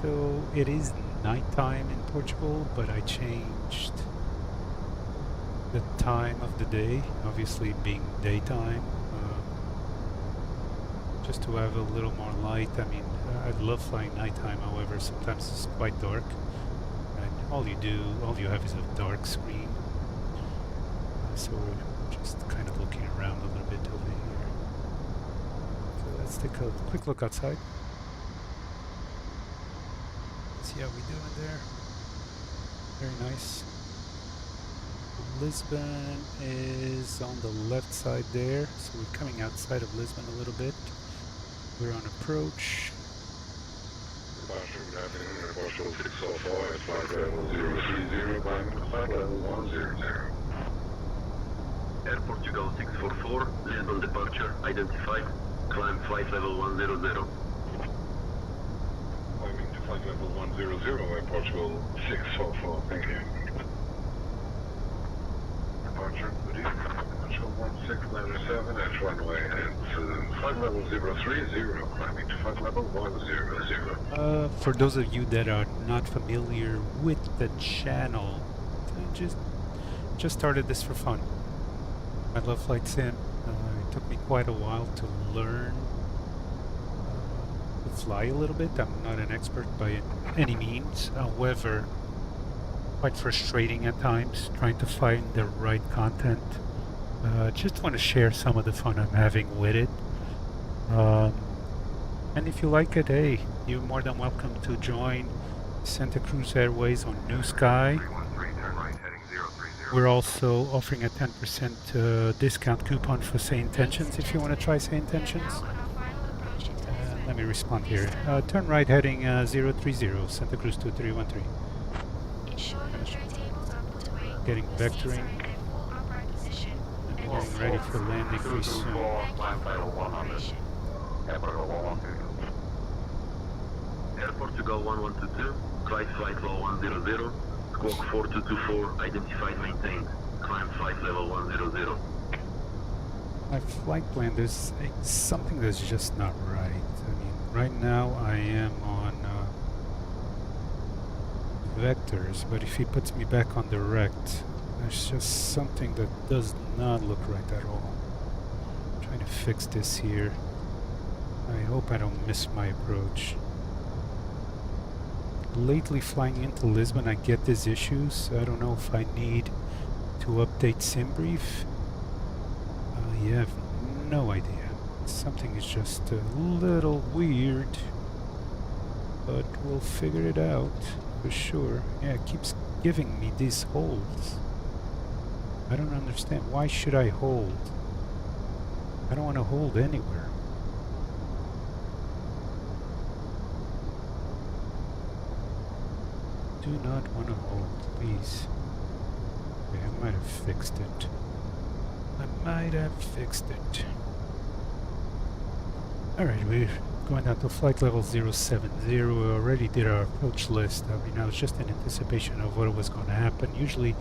So it is nighttime in Portugal, but I changed the time of the day, obviously being daytime, just to have a little more light. I mean, I love flying nighttime, however, sometimes it's quite dark, and all you have is a dark screen. So we're just kind of looking around a little bit over here. So let's take a quick look outside. See how we doing there. Very nice. Lisbon is on the left side there, so we're coming outside of Lisbon a little bit. We're on approach. Departure, good afternoon, Airport 604 at flight level 030, climbing to flight level 100. Air Portugal 644, Lisbon departure identified, climb flight level 100. Climbing to flight level 100, Air Portugal 644, thank you. Departure, good evening, Portugal 1697 at runway and flight level 030, climbing to flight level 100. For those of you that are not familiar with the channel, I just started this for fun. I love flight sim. It took me quite a while to learn to fly a little bit. I'm not an expert by any means. However, quite frustrating at times trying to find the right content. Just want to share some of the fun I'm having with it. And if you like it, hey, you're more than welcome to join Santa Cruz Airways on NEWSKI. We're also offering a 10% discount coupon for SayIntentions if you want to try SayIntentions. Let me respond here. Turn right heading 030, Santa Cruz 2313. Getting vectoring. And getting ready for landing pretty soon. Air Portugal 1122, climb flight level 100, squawk 4224, identified maintained, climb flight level 100. My flight plan, there's something that's just not right. I mean, right now I am on vectors, but if he puts me back on direct, there's just something that does not look right at all. I'm trying to fix this here. I hope I don't miss my approach. Lately flying into Lisbon, I get these issues. I don't know if I need to update SimBrief. I have no idea. Something is just a little weird, but we'll figure it out for sure. Yeah, it keeps giving me these holds. I don't understand. Why should I hold? I don't want to hold anywhere. Do not want to hold, please. Okay, I might have fixed it. Alright, we're going down to flight level 070. We already did our approach list. I mean, I was just in anticipation of what was going to happen. Usually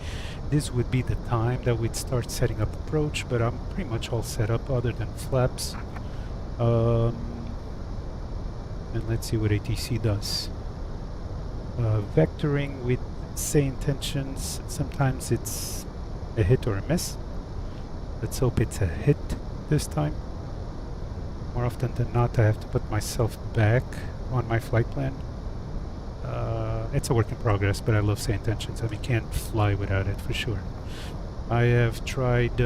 this would be the time that we'd start setting up approach, but I'm pretty much all set up other than flaps. And let's see what ATC does. Vectoring with SayIntentions, sometimes it's a hit or a miss. Let's hope it's a hit this time. More often than not, I have to put myself back on my flight plan. It's a work in progress, but I love SayIntentions. I mean, can't fly without it for sure. I have tried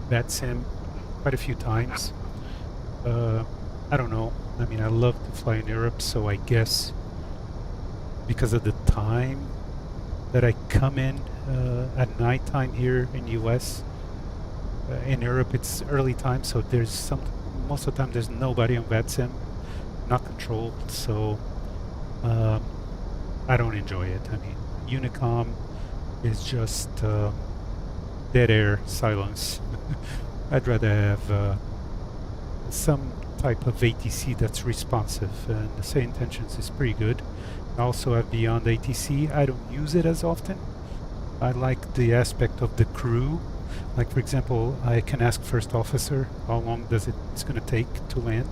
VATSIM quite a few times. I don't know. I mean, I love to fly in Europe, so I guess because of the time that I come in at night time here in US. In Europe it's early time, so there's most of the time there's nobody on VATSIM, not controlled, so I don't enjoy it. I mean, Unicom is just dead air silence. I'd rather have some type of ATC that's responsive, and the SayIntentions is pretty good. I also have Beyond ATC. I don't use it as often. I like the aspect of the crew. Like, for example, I can ask first officer how long it's going to take to land.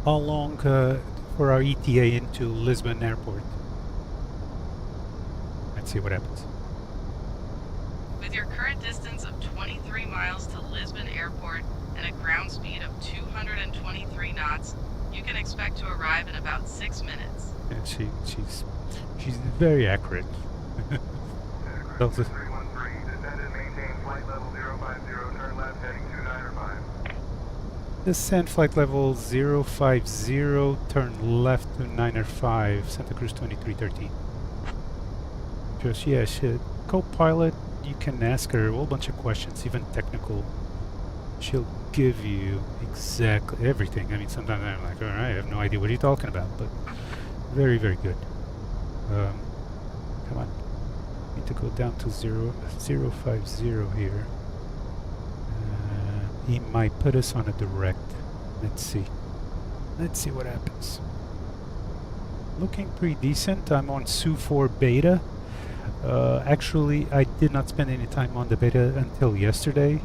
How long for our ETA into Lisbon airport. Let's see what happens. With your current distance of 23 miles to Lisbon airport and a ground speed of 223 knots, you can expect to arrive in about 6 minutes. And she's very accurate. Descend flight level 050, turn left to 905, Santa Cruz 2313. Just, yeah, co-pilot, you can ask her a whole bunch of questions, even technical. She'll give you exactly everything. I mean, sometimes I'm like, alright, I have no idea what you're talking about, but very, very good. Come on. Need to go down to 050 here. He might put us on a direct. Let's see. Let's see what happens. Looking pretty decent. I'm on SU4 beta. Actually, I did not spend any time on the beta until yesterday.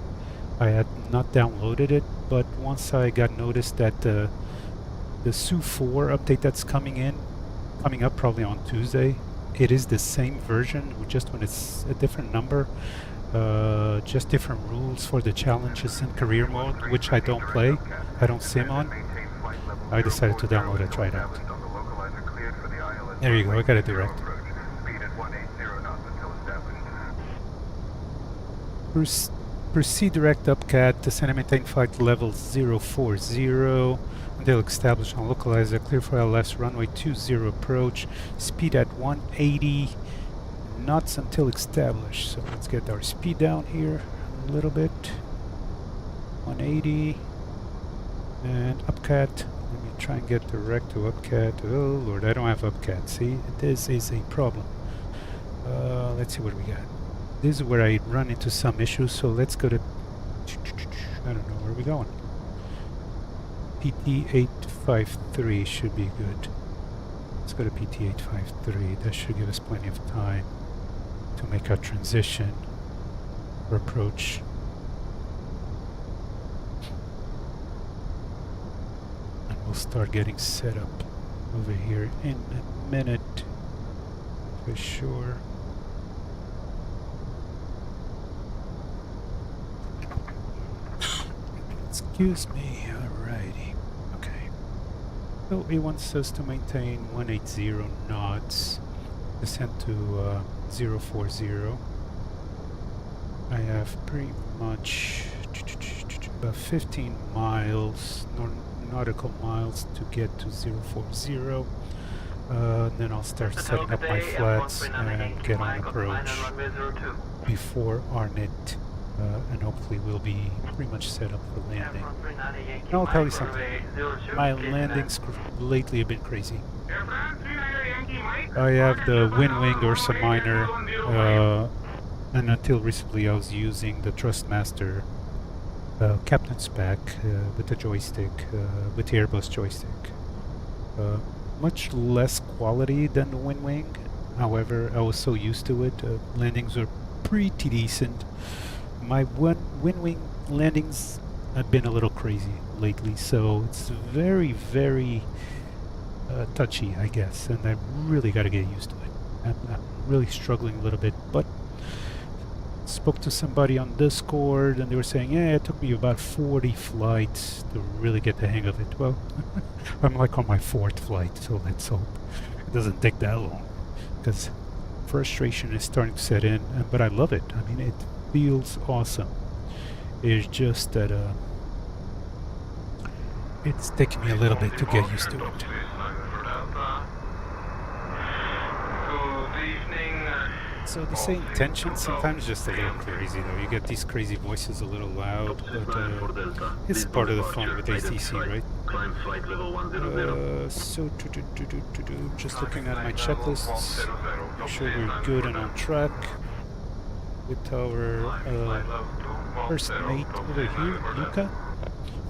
I had not downloaded it, but once I got noticed that the SU4 update that's coming up probably on Tuesday, it is the same version, just when it's a different number. Just different rules for the challenges in career mode, which I don't play. I don't sim on. I decided to download it, try it out. There you go, I got it direct. Proceed direct upcat, descend and maintain flight level 040 until established on localizer, clear for LS, runway 20 approach, speed at 180 knots until established. So let's get our speed down here a little bit. 180 and upcat. Let me try and get direct to upcat. Oh lord, I don't have upcat. See, this is a problem. Let's see what we got. This is where I run into some issues, so let's go to, I don't know, where are we going? PT853 should be good. Let's go to PT853. That should give us plenty of time to make our transition or approach. We'll start getting set up over here in a minute for sure. Excuse me, alrighty. Okay. So it wants us to maintain 180 knots, descend to 040. I have pretty much about 15 miles, nautical miles to get to 040. Then I'll start setting up my flats and get on approach before Arnett, and hopefully we'll be pretty much set up for landing. And I'll tell you something, my landings lately have been crazy. I have the WingWing Ursa Minor, and until recently I was using the Trustmaster Captain's Pack with the joystick, with the Airbus joystick. Much less quality than the WingWing. However, I was so used to it, landings were pretty decent. My WingWing landings have been a little crazy lately, so it's very, very touchy, I guess, and I really got to get used to it. I'm really struggling a little bit, but spoke to somebody on Discord and they were saying, yeah, it took me about 40 flights to really get the hang of it. Well, I'm like on my 4th flight, so let's hope it doesn't take that long, because frustration is starting to set in, but I love it. I mean, it feels awesome. It's just that it's taking me a little bit to get used to it. So the SayIntentions sometimes just a little crazy though. You get these crazy voices a little loud, but it's part of the fun with ATC, right? So just looking at my checklists, make sure we're good and on track with our first mate over here, Luca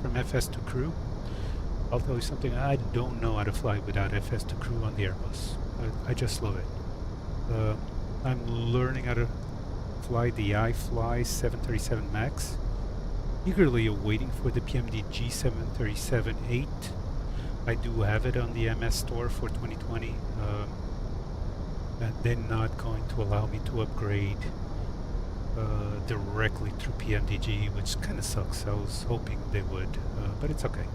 from FS2CRew. I'll tell you something, I don't know how to fly without FS2CRew on the Airbus. I just love it. I'm learning how to fly the iFly 737 MAX. Eagerly awaiting for the PMDG 737-8. I do have it on the MS store for 2020. And they're not going to allow me to upgrade directly through PMDG, which kind of sucks. I was hoping they would, but it's okay.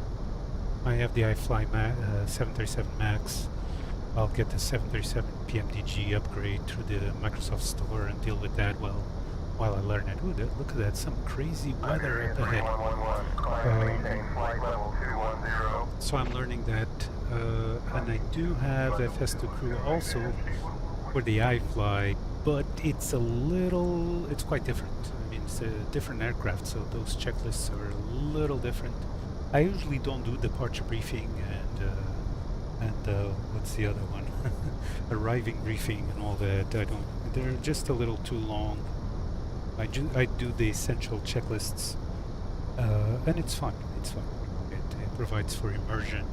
I have the iFly 737 MAX. I'll get the 737 PMDG upgrade through the Microsoft Store and deal with that while I learn it. Ooh, look at that, some crazy weather up ahead. So I'm learning that, and I do have FS2CRew also for the iFly, but it's quite different. I mean, it's a different aircraft, so those checklists are a little different. I usually don't do departure briefing and what's the other one? Arriving briefing and all that. They're just a little too long. I do the essential checklists, and it's fun. It's fun. It provides for immersion.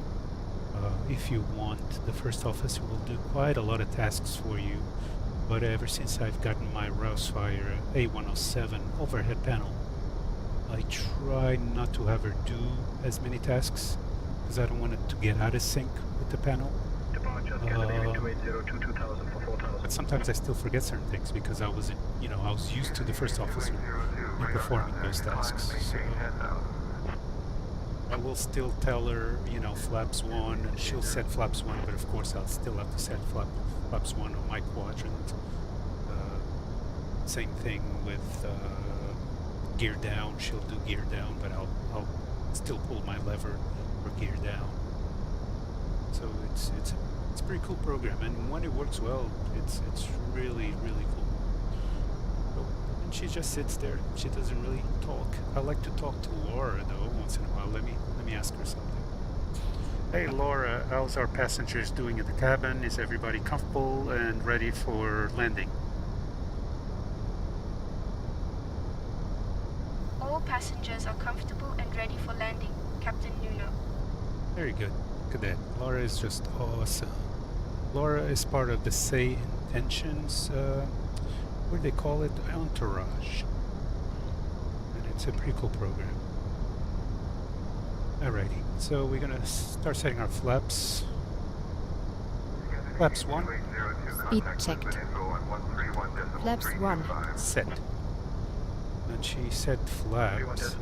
If you want, the first officer will do quite a lot of tasks for you. But ever since I've gotten my Rowsfire A107 overhead panel, I try not to have her do as many tasks because I don't want it to get out of sync with the panel. But sometimes I still forget certain things because I was used to the first officer in performing those tasks. So I will still tell her, flaps 1, and she'll set flaps 1, but of course I'll still have to set flaps 1 on my quadrant. Same thing with gear down. She'll do gear down, but I'll still pull my lever for gear down. So it's a pretty cool program, and when it works well, it's really, really cool. So, and she just sits there. She doesn't really talk. I like to talk to Laura though once in a while. Let me ask her something. Hey Laura, how's our passengers doing in the cabin? Is everybody comfortable and ready for landing? All passengers are comfortable and ready for landing, Captain Nuno. Very good. Look at that. Laura is just awesome. Laura is part of the SayIntentions, what do they call it? Entourage. And it's a pretty cool program. Alrighty, so we're gonna start setting our flaps. Flaps 1. Speed checked. Flaps 1. Set. And she said flaps.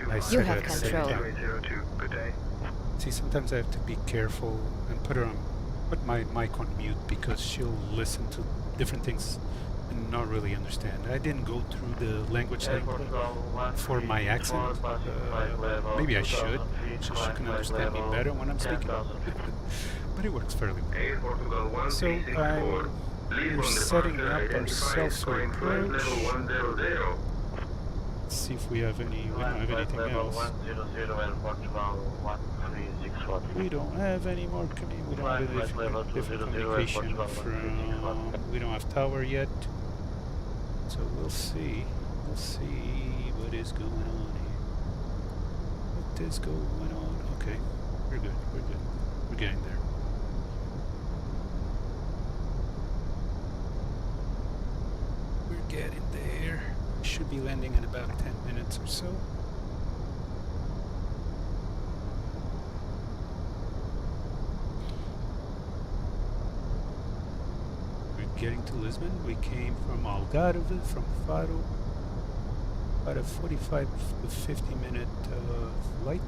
I You said have at the same control. time. See, sometimes I have to be careful and put my mic on mute because she'll listen to different things and not really understand. I didn't go through the language setting for my accent. Maybe I should, so she can understand me better when I'm speaking. But it works fairly well. So we're setting up our self-sort approach. Let's see if we have any. We don't have anything else. We don't have any more we don't have any different communication from. We don't have tower yet. So we'll see. We'll see what is going on here. What is going on? Okay, we're good. We're good. We're getting there. We're getting there. Should be landing in about 10 minutes or so. We're getting to Lisbon. We came from Algarve, from Faro. About a 45 to 50 minute flight.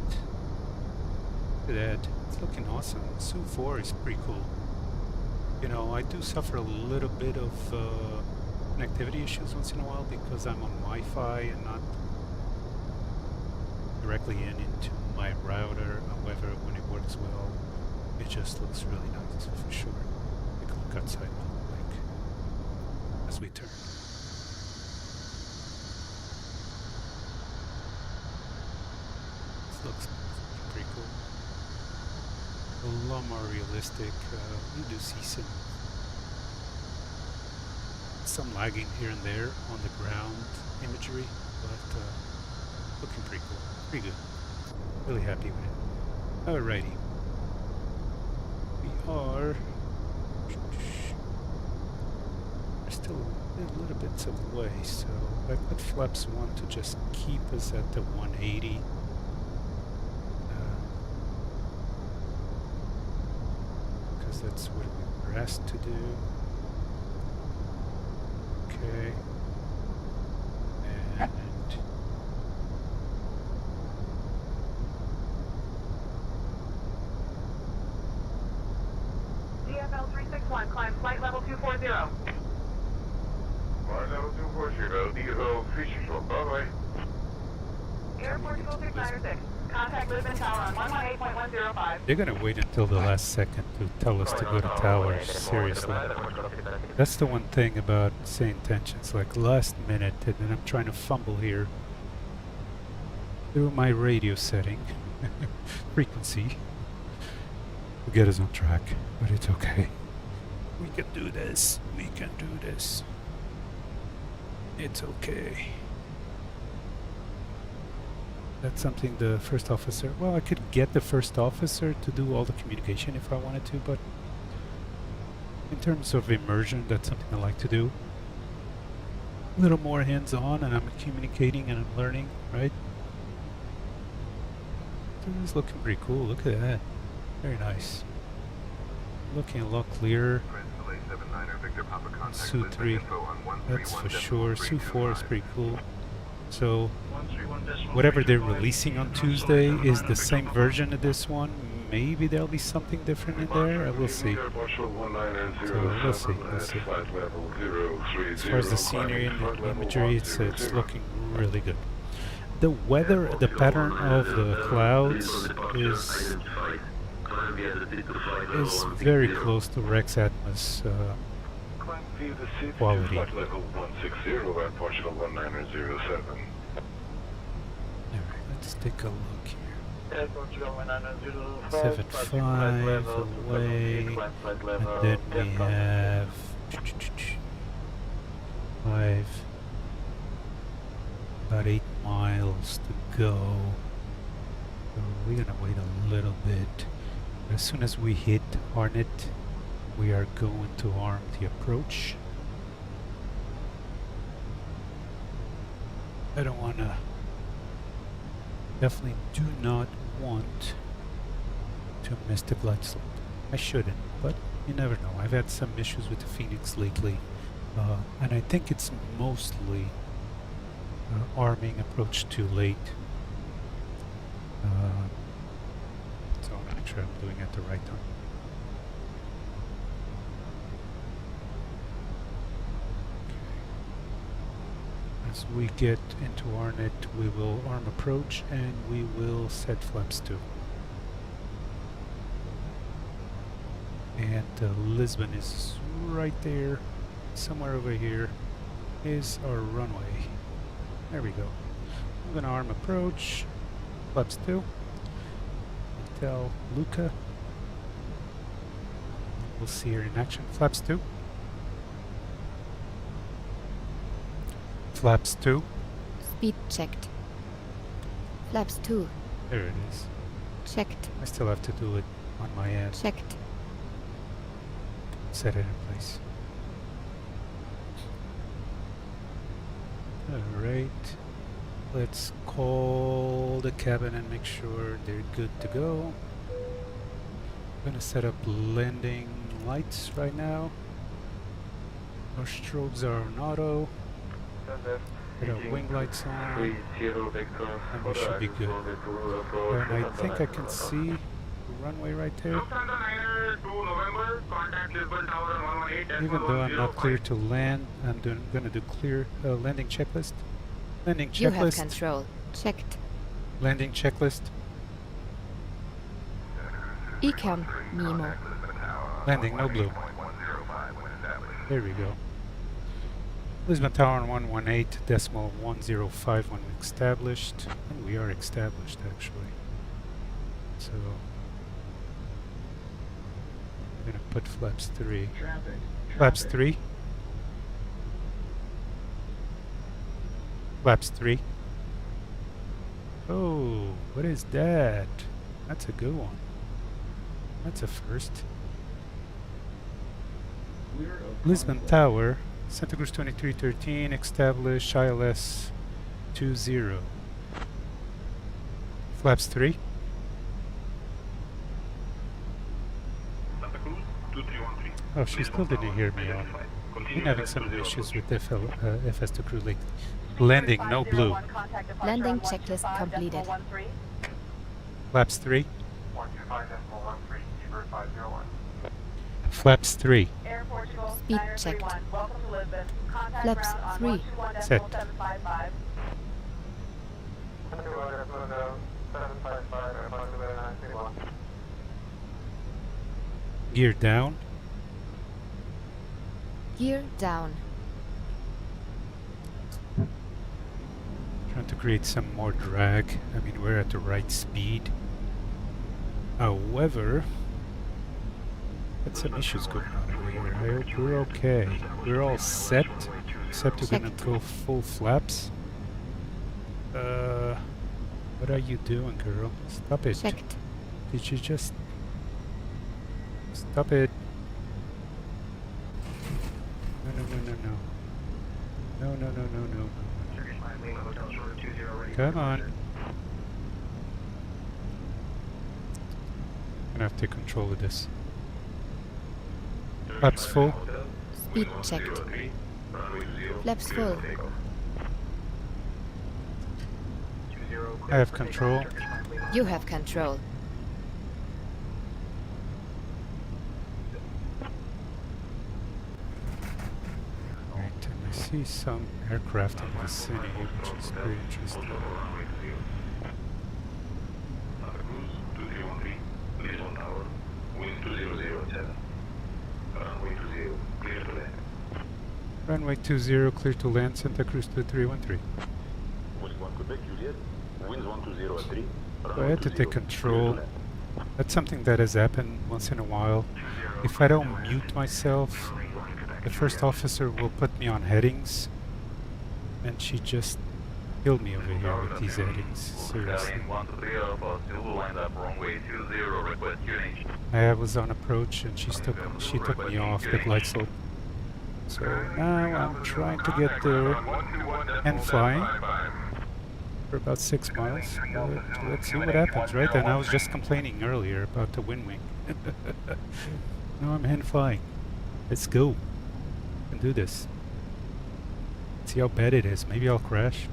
Look at that. It's looking awesome. Su 4 is pretty cool. You know, I do suffer a little bit of connectivity issues once in a while because I'm on Wi-Fi and not directly into my router. However, when it works well, it just looks really nice for sure. Take a look outside now, like as we turn. This looks pretty cool. A lot more realistic. You do see some lagging here and there on the ground imagery, but looking pretty cool, pretty good. Really happy with it. Alrighty, we're still a little bit away, so I put flaps 1 to just keep us at the 180. Because that's what we were asked to do. Okay, and DFL 361, climb flight level 240. Flight level 240, DFL 361, bye-bye. Airport 26906, contact Lisbon Tower on 118.105. they're gonna wait until the last second to tell us to go to towers, seriously. That's the one thing about SayIntentions, like last minute, and then I'm trying to fumble here through my radio setting, frequency, to get us on track, but it's okay. We can do this, we can do this. It's okay. That's something the first officer, well, I could get the first officer to do all the communication if I wanted to, but in terms of immersion, that's something I like to do. A little more hands-on, and I'm communicating and I'm learning, right? So this is looking pretty cool. Look at that. Very nice. Looking a lot clearer. Su 3, that's for sure. Su 4 is pretty cool. So whatever they're releasing on Tuesday is the same version of this one. Maybe there'll be something different in there. We'll see. So we'll see. We'll see. As far as the scenery and the imagery, it's looking really good. The weather, the pattern of the clouds is very close to Rex Atmos quality. Flight level 160 at Portugal 1907. Alright, let's take a look here. 75 away, and then we have about 8 miles to go. So we're gonna wait a little bit. As soon as we hit Hornet, we are going to arm the approach. I don't wanna, definitely do not want to miss the glide slope. I shouldn't, but you never know. I've had some issues with the Fenix lately, and I think it's mostly arming approach too late. So I'll make sure I'm doing it the right time. As we get into RNet, we will arm approach and we will set flaps 2. And Lisbon is right there. Somewhere over here is our runway. There we go. I'm gonna arm approach, flaps 2. Tell Luca. We'll see her in action. Flaps 2. Flaps 2. Speed checked. Flaps 2. There it is. Checked. I still have to do it on my end. Checked. Set it in place. Alright. Let's call the cabin and make sure they're good to go. I'm gonna set up landing lights right now. Our strobes are on auto. Put our wing lights on. And we should be good. And I think I can see the runway right there. Even though I'm not clear to land, I'm gonna do clear landing checklist. Landing checklist. You have control. Checked. Landing checklist. Ecam Memo. Landing no blue. There we go. Lisbon Tower on 118.105 when established. And we are established actually. So I'm gonna put flaps 3. Flaps 3. Flaps 3. Oh, what is that? That's a good one. That's a first. Lisbon Tower, Santa Cruz 2313, established ILS 20. Flaps 3. Oh, she still didn't hear me on. Been having some issues with FS2CRew lately. Landing, no blue. Landing checklist completed. Flaps 3. Flaps 3. Speed checked. Flaps 3. Set. Gear down. Gear down. Trying to create some more drag. I mean, we're at the right speed. However, got some issues going on over here. I hope we're okay. We're all set, except we're gonna go full flaps. What are you doing, girl? Stop it. Checked. Did you just... Stop it. No, no, no, no, no. No, no, no, no, no. Come on. I'm gonna have to take control of this. Flaps full. Speed checked. Flaps full. I have control. You have control. Right, and I see some aircraft in the vicinity, which is very interesting. Runway 20, clear to land, Santa Cruz 2313. So I had to take control. That's something that has happened once in a while. If I don't mute myself, the first officer will put me on headings, and she just killed me over here with these headings. Seriously. I was on approach, and she took me off the glide slope. So now I'm trying to get there and flying. for about 6 miles. Let's see what happens, right? And I was just complaining earlier about the wind wing. Now I'm hand flying. Let's go. I can do this. See how bad it is. Maybe I'll crash.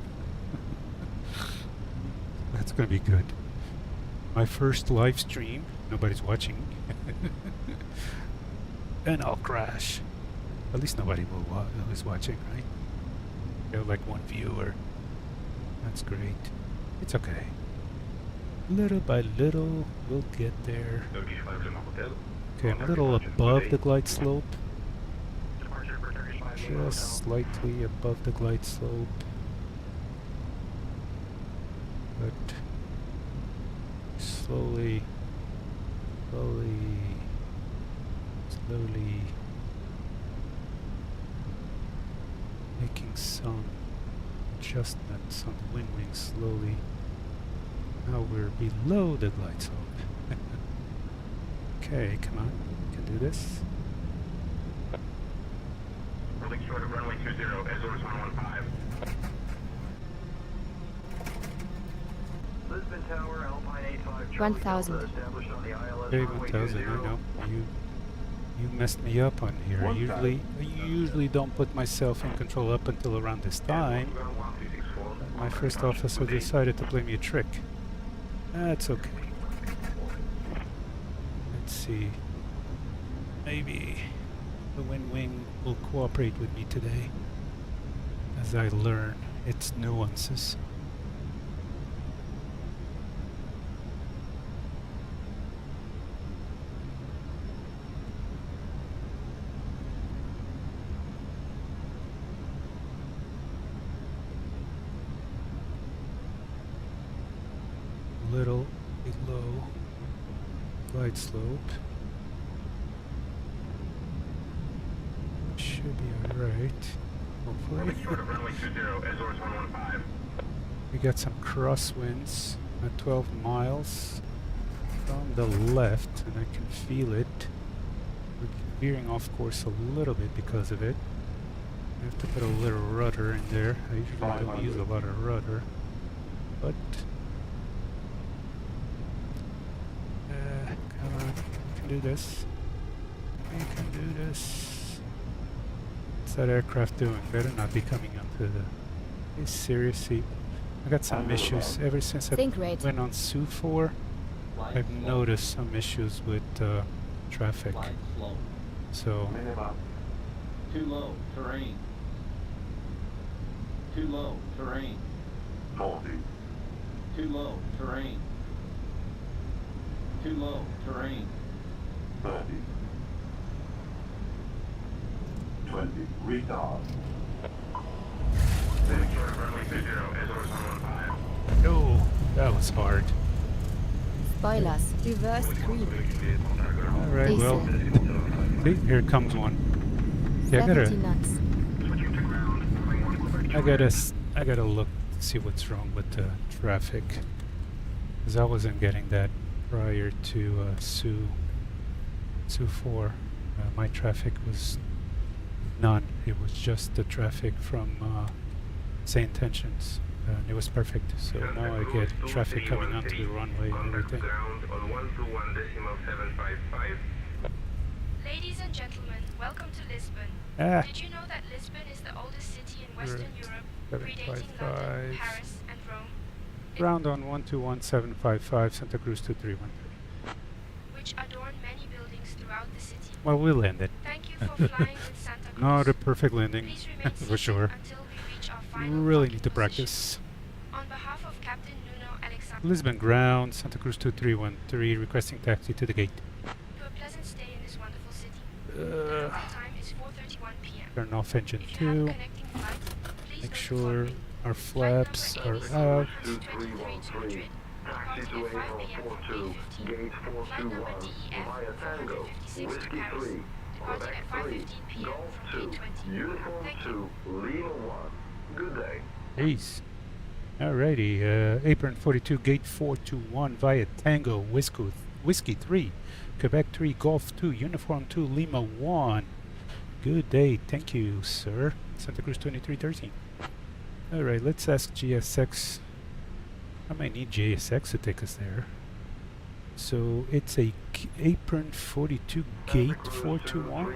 That's gonna be good. My first live stream. Nobody's watching. And I'll crash. At least nobody will is watching, right? You know, like one viewer. That's great. It's okay. Little by little, we'll get there. Okay, I'm a little above the glide slope. Just slightly above the glide slope. But slowly making some adjustments on the wind wing slowly. Now we're below the glide slope. Okay, come on, we can do this. Rolling short of runway 20, Azores 115. Lisbon Tower, Alpine 85, 1000. established on the ILS Okay, runway 1000, I know. You messed me up on here. I usually don't put myself in control up until around this time. My first officer decided to play me a trick. That's okay. Let's see. Maybe the wind wing will cooperate with me today as I learn its nuances. Little below glide slope. Should be alright, hopefully. We got some crosswinds at 12 miles from the left, and I can feel it. We're veering off course a little bit because of it. I have to put a little rudder in there. I usually don't use a lot of rudder, but come on, we can do this. We can do this. What's that aircraft doing? Better not be coming onto the... Are you serious? See, I got some issues ever since I went on SU4. I've noticed some issues with traffic. So too low terrain. Too low terrain. 40. Too low terrain. Too low terrain. 30. 20. Retard. no, that was hard. Spoilers. Reverse green. Alright, well, see, here comes one. Yeah, 70 knots. I gotta look, see what's wrong with the traffic. Because I wasn't getting that prior to SU4. My traffic was none. It was just the traffic from SayIntentions. And it was perfect. So now I get traffic coming onto the runway and everything. Ladies and gentlemen, welcome to Lisbon. Did you know that Lisbon is the oldest city in Western Europe, predating London, Paris, and Rome? Ground on 121755, Santa Cruz 2313. Which adorn many buildings throughout the city. Well, we'll land it. Thank you for flying with Santa Cruz. Not a perfect landing, Please remain for sure. until we reach our final Really need to docking practice. position. On behalf of Captain Nuno Alexander, Lisbon ground, Santa Cruz 2313, requesting taxi to the gate. to a pleasant stay in this wonderful city. The local time is 4:31 p.m. Turn off engine If you have a 2. connecting flight, please Make note the sure following. our flaps are out. 2313. Taxi to April 42, gate 421, via Tango, Whiskey 3, Quebec 3, Golf 2, Uniform 2, Lima 1. Good day. Peace. Alrighty, apron 42, gate 421 via Tango, Whiskey 3, Quebec 3, Golf 2, Uniform 2, Lima 1. Good day, thank you, sir. Santa Cruz 2313. Alright, let's ask GSX I might need JSX to take us there. So it's a apron 42 gate 421.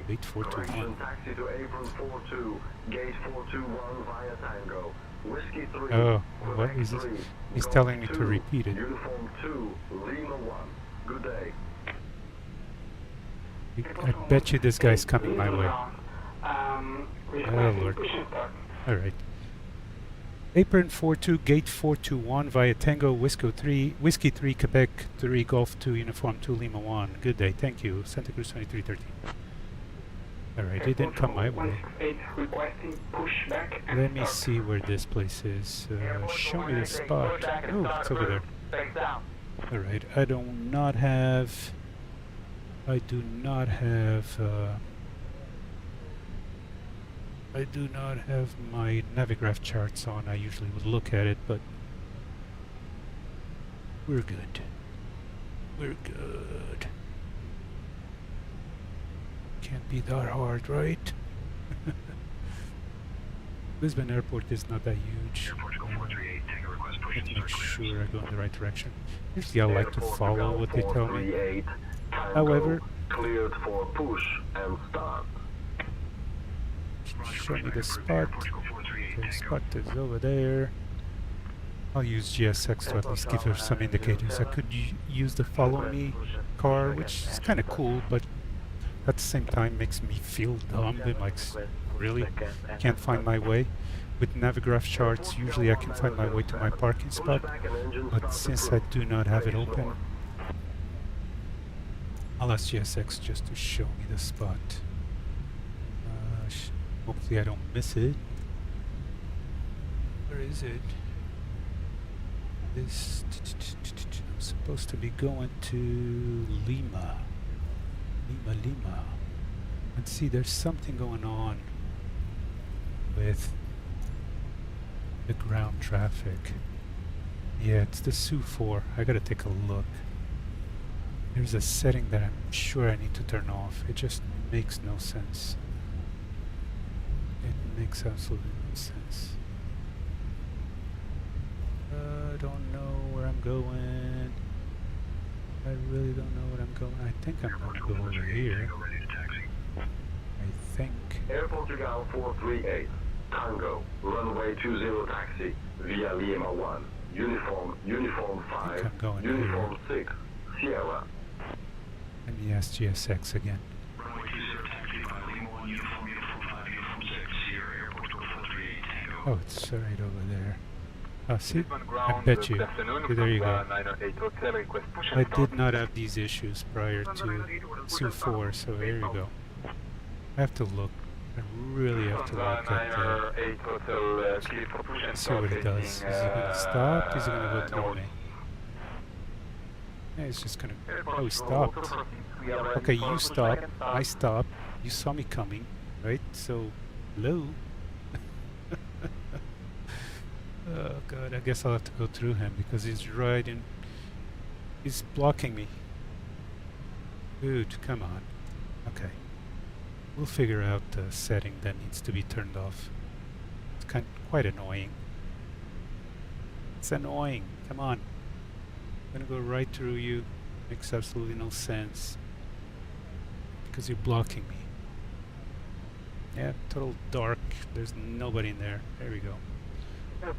Gate 421. Taxi to apron 42, gate 421 via Tango. Whiskey 3. Oh, what is it? He's telling me to repeat it. Uniform 2, Lima 1. Good day. I bet you this guy's coming my way. Oh Lord. Alright. Apron 42, gate 421 via Tango, Whiskey 3, Quebec 3, Golf 2, Uniform 2, Lima 1. Good day, thank you. Santa Cruz 2313. Alright, it didn't come my way. Let me see where this place is. Show me the spot. Oh, it's over there. Alright, I do not have my Navigraph charts on. I usually would look at it, but we're good. We're good. Can't be that hard, right? Lisbon Airport is not that huge. Let's make sure I go in the right direction. Usually I like to follow what they tell me. However, cleared for push and start. Show me the spot. The spot is over there. I'll use GSX to at least give her some indicators. I could use the follow me car, which is kind of cool, but at the same time makes me feel dumb. I'm like, really? Can't find my way? With Navigraph charts, usually I can find my way to my parking spot, but since I do not have it open, I'll ask GSX just to show me the spot. Hopefully I don't miss it. Where is it? This I'm supposed to be going to Lima. Lima. And see, there's something going on with the ground traffic. Yeah, it's the SU-4. I gotta take a look. There's a setting that I'm sure I need to turn off. It just makes no sense. It makes absolutely no sense. I don't know where I'm going. I really don't know where I'm going. I think I'm going to go over here. I think. Air Portugal 438, Tango, runway 20 taxi, via Lima 1, uniform 5, uniform 6, Sierra. Let me ask GSX again. Runway 20 taxi via Lima 1, uniform 5, uniform 6, Sierra, Air Portugal 438, Tango. Oh, it's right over there. Oh, see? I bet you. Okay, there you go. I did not have these issues prior to SU-4, so there you go. I have to look. I really have to look at see what it does. Is he going to stop? Is he going to go through me? Yeah, he's just going to... Oh, he stopped. Okay, you stopped. I stopped. You saw me coming, right? So, hello? Oh god, I guess I'll have to go through him because he's right in... He's blocking me. Dude, come on. Okay. We'll figure out the setting that needs to be turned off. It's quite annoying. It's annoying. Come on. I'm gonna go right through you. Makes absolutely no sense. Because you're blocking me. Yeah, total dark. There's nobody in there. There we go.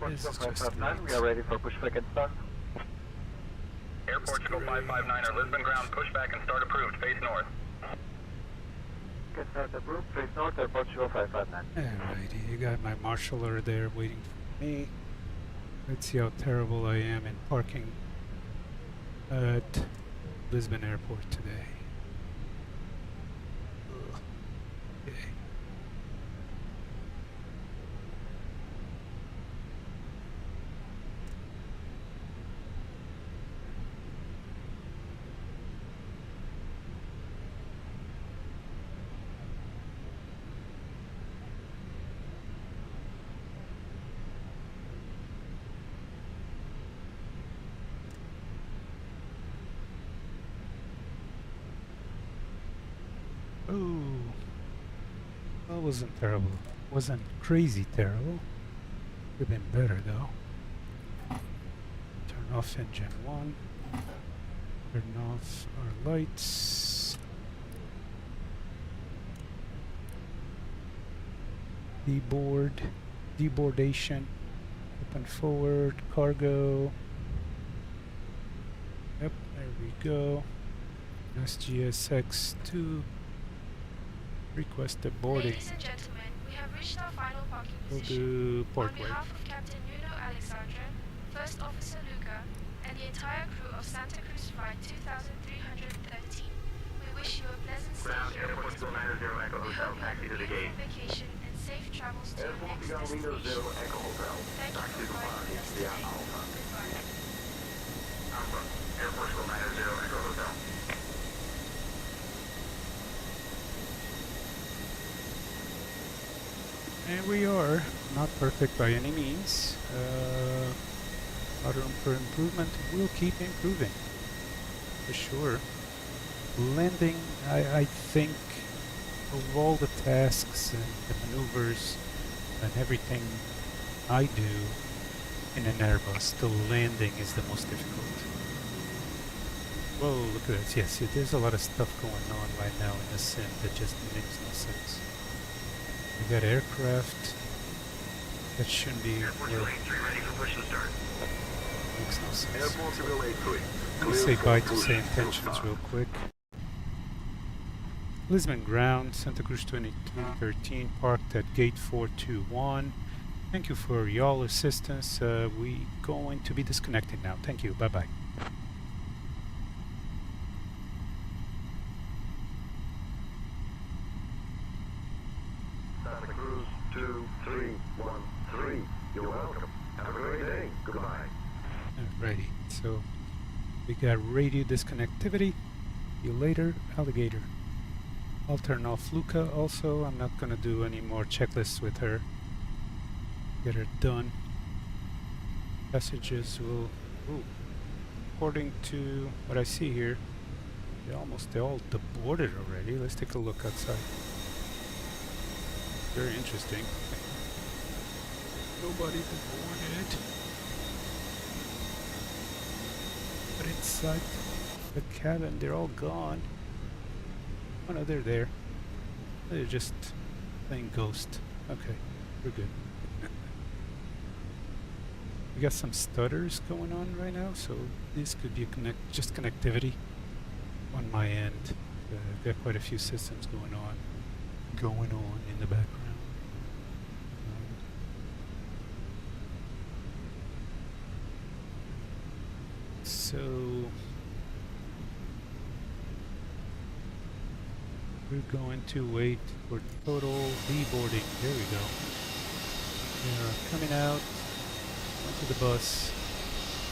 This is just we are ready for pushback and start. Air Portugal 559, our Lisbon ground pushback and start approved. Face north. Get start approved. Face north, Air Portugal 559. Alrighty, you got my marshaller there waiting for me. Let's see how terrible I am in parking at Lisbon Airport today. Ugh. Okay. Oh, that wasn't terrible. Wasn't crazy terrible. Could have been better though. off engine 1. Turn off our lights. Deboardation. Open forward, cargo. Yep, there we go. SGSX2. Requested boarding. Ladies and gentlemen, we have reached our final parking We'll position. do On portway. behalf of Captain Nuno Alexandra, First Officer Luca, and the entire crew of Santa Cruz Flight 2313, we wish you a pleasant stay here. We hope you have a beautiful vacation and safe travels to your next destination. Thank you for flying with us today. Goodbye. Air Force 90 Echo Hotel. And we are not perfect by any means. A lot of room for improvement. We'll keep improving, for sure. Landing, I think, of all the tasks and the maneuvers and everything I do in an Airbus, the landing is the most difficult. Whoa, look at this. Yes, there's a lot of stuff going on right now in the sim that just makes no sense. We got aircraft that shouldn't be. Airport Well, ready for push to start. makes no sense. Airport Relay 3. Let me say bye to SayIntentions real quick. Lisbon ground, Santa Cruz 2313, parked at gate 421. Thank you for y'all assistance. We going to be disconnected now. Thank you. Bye bye. Santa Cruz 2313. You're welcome. Have a great day. Goodbye. Alrighty. So we got radio disconnectivity. See you later, alligator. I'll turn off Luca also. I'm not gonna do any more checklists with her. Get her done. Messages will, according to what I see here, they're all deboarded already. Let's take a look outside. Very interesting. Nobody deboarded. But inside the cabin, they're all gone. Oh no, they're there. They're just playing ghost. Okay, we're good. We got some stutters going on right now, so this could be just connectivity on my end. I've got quite a few systems going on in the background. So we're going to wait for total deboarding. There we go. They're coming out onto the bus.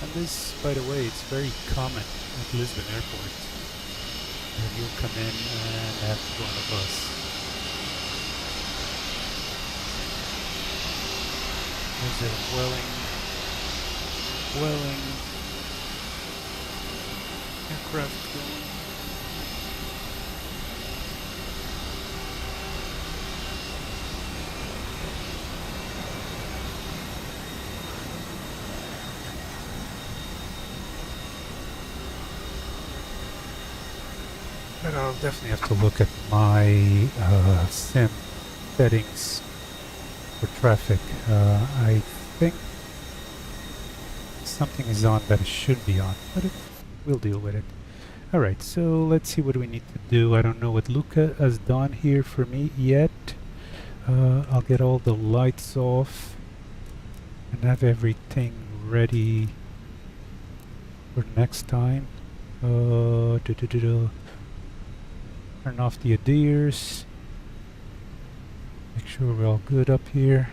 And this, by the way, it's very common at Lisbon Airport. You'll come in and have to go on a bus. There's a Welling aircraft going. But I'll definitely have to look at my sim settings for traffic. I think something is on that it should be on, but we'll deal with it. Alright, so let's see what we need to do. I don't know what Luca has done here for me yet. I'll get all the lights off and have everything ready for next time. Turn off the adheres. Make sure we're all good up here.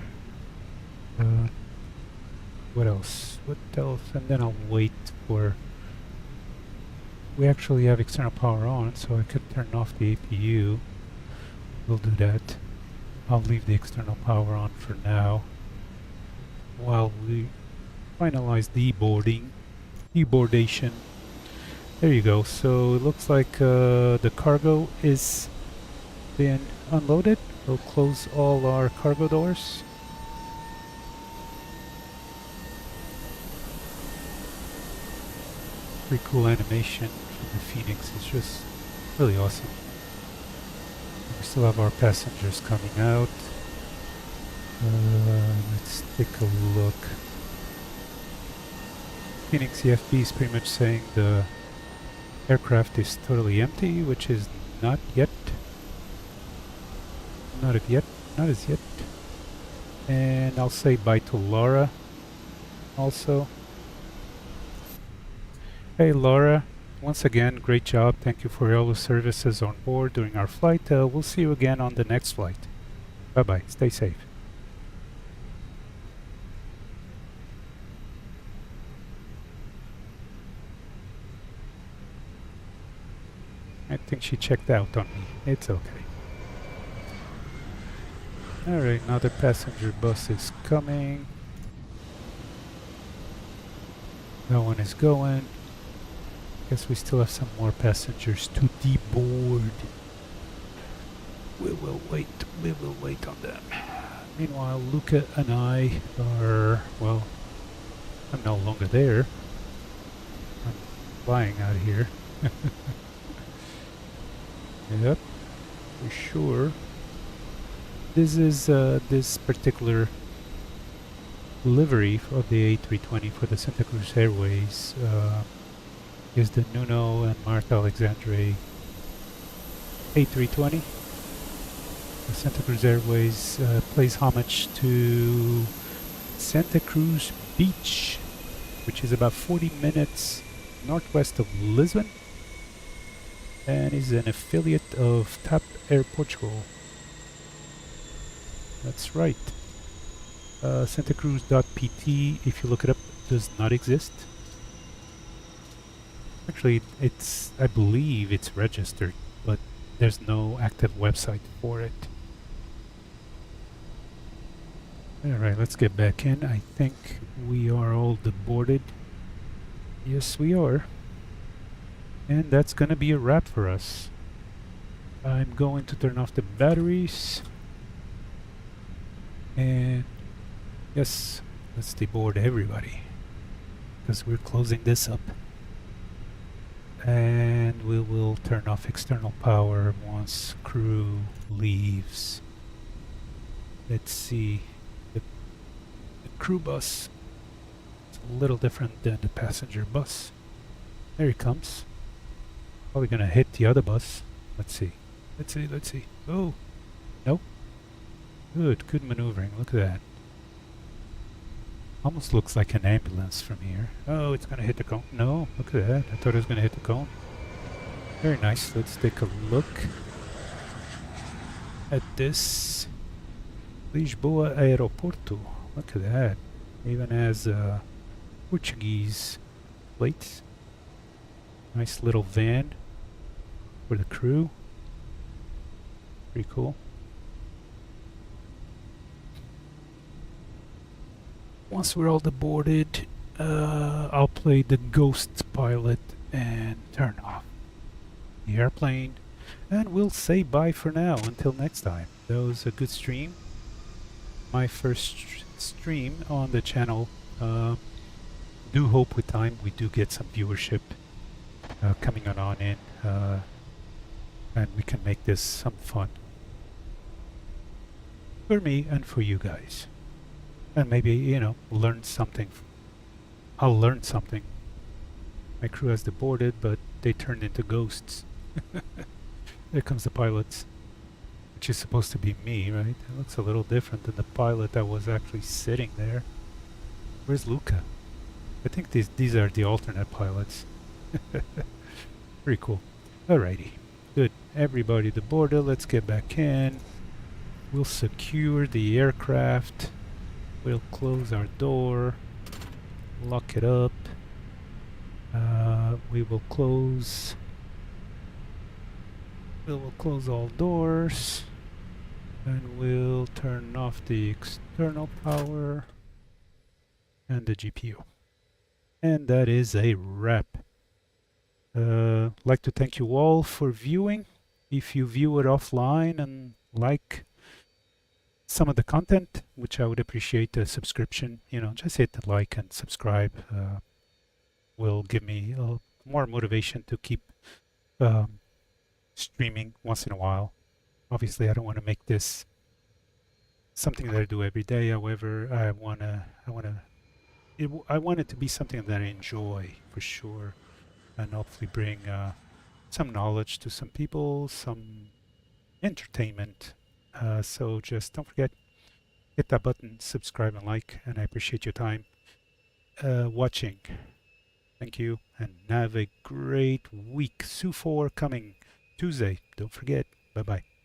What else? What else? And then I'll wait for... We actually have external power on, so I could turn off the APU. We'll do that. I'll leave the external power on for now, while we finalize deboardation. There you go. So it looks like the cargo is being unloaded. We'll close all our cargo doors. Pretty cool animation from the Fenix. It's just really awesome. We still have our passengers coming out. Let's take a look. Fenix EFB is pretty much saying the aircraft is totally empty, which is not yet. Not as yet. And I'll say bye to Laura also. Hey Laura, once again, great job. Thank you for all the services on board during our flight. We'll see you again on the next flight. Bye-bye. Stay safe. I think she checked out on me. It's okay. Alright, another passenger bus is coming. That one is going. Guess we still have some more passengers to deboard. We will wait on them. Meanwhile, Luca and I are, well, I'm no longer there. I'm flying out of here. Yep, for sure. This is this particular livery of the A320 for the Santa Cruz Airways is the Nuno and Martha Alexandre A320. The Santa Cruz Airways pays homage to Santa Cruz Beach, which is about 40 minutes northwest of Lisbon, and is an affiliate of TAP Air Portugal. That's right. SantaCruz.pt, if you look it up, does not exist. Actually, I believe it's registered, but there's no active website for it. Alright, let's get back in. I think we are all deboarded. Yes, we are. And that's gonna be a wrap for us. I'm going to turn off the batteries. And yes, let's deboard everybody, because we're closing this up. And we will turn off external power once crew leaves. Let's see. The crew bus is a little different than the passenger bus. There he comes. Probably gonna hit the other bus. Let's see. Let's see. Oh, nope. Good maneuvering. Look at that. Almost looks like an ambulance from here. Oh, it's gonna hit the cone. No, look at that. I thought it was gonna hit the cone. Very nice. Let's take a look at this. Lisboa Aeroporto. Look at that. Even has Portuguese plates. Nice little van for the crew. Pretty cool. Once we're all deboarded, I'll play the Ghost pilot and turn off the airplane, and we'll say bye for now until next time. That was a good stream. My first stream on the channel. Do hope with time we do get some viewership coming on in, and we can make this some fun for me and for you guys. And maybe, you know, learn something. I'll learn something. My crew has deboarded, but they turned into ghosts. There comes the pilots, which is supposed to be me, right? It looks a little different than the pilot that was actually sitting there. Where's Luca? I think these are the alternate pilots. Pretty cool. Alrighty. Good. Everybody deboarded. Let's get back in. We'll secure the aircraft. We'll close our door, lock it up. We will close all doors, and we'll turn off the external power and the GPU. And that is a wrap. Like to thank you all for viewing. If you view it offline and like some of the content, which I would appreciate a subscription, you know, just hit the like and subscribe. Will give me a more motivation to keep streaming once in a while. Obviously, I don't want to make this something that I do every day. However, I want it to be something that I enjoy for sure, and hopefully bring some knowledge to some people, some entertainment. So just don't forget, hit that button, subscribe and like, and I appreciate your time watching. Thank you, and have a great week. Su4 coming Tuesday. Don't forget. Bye-bye.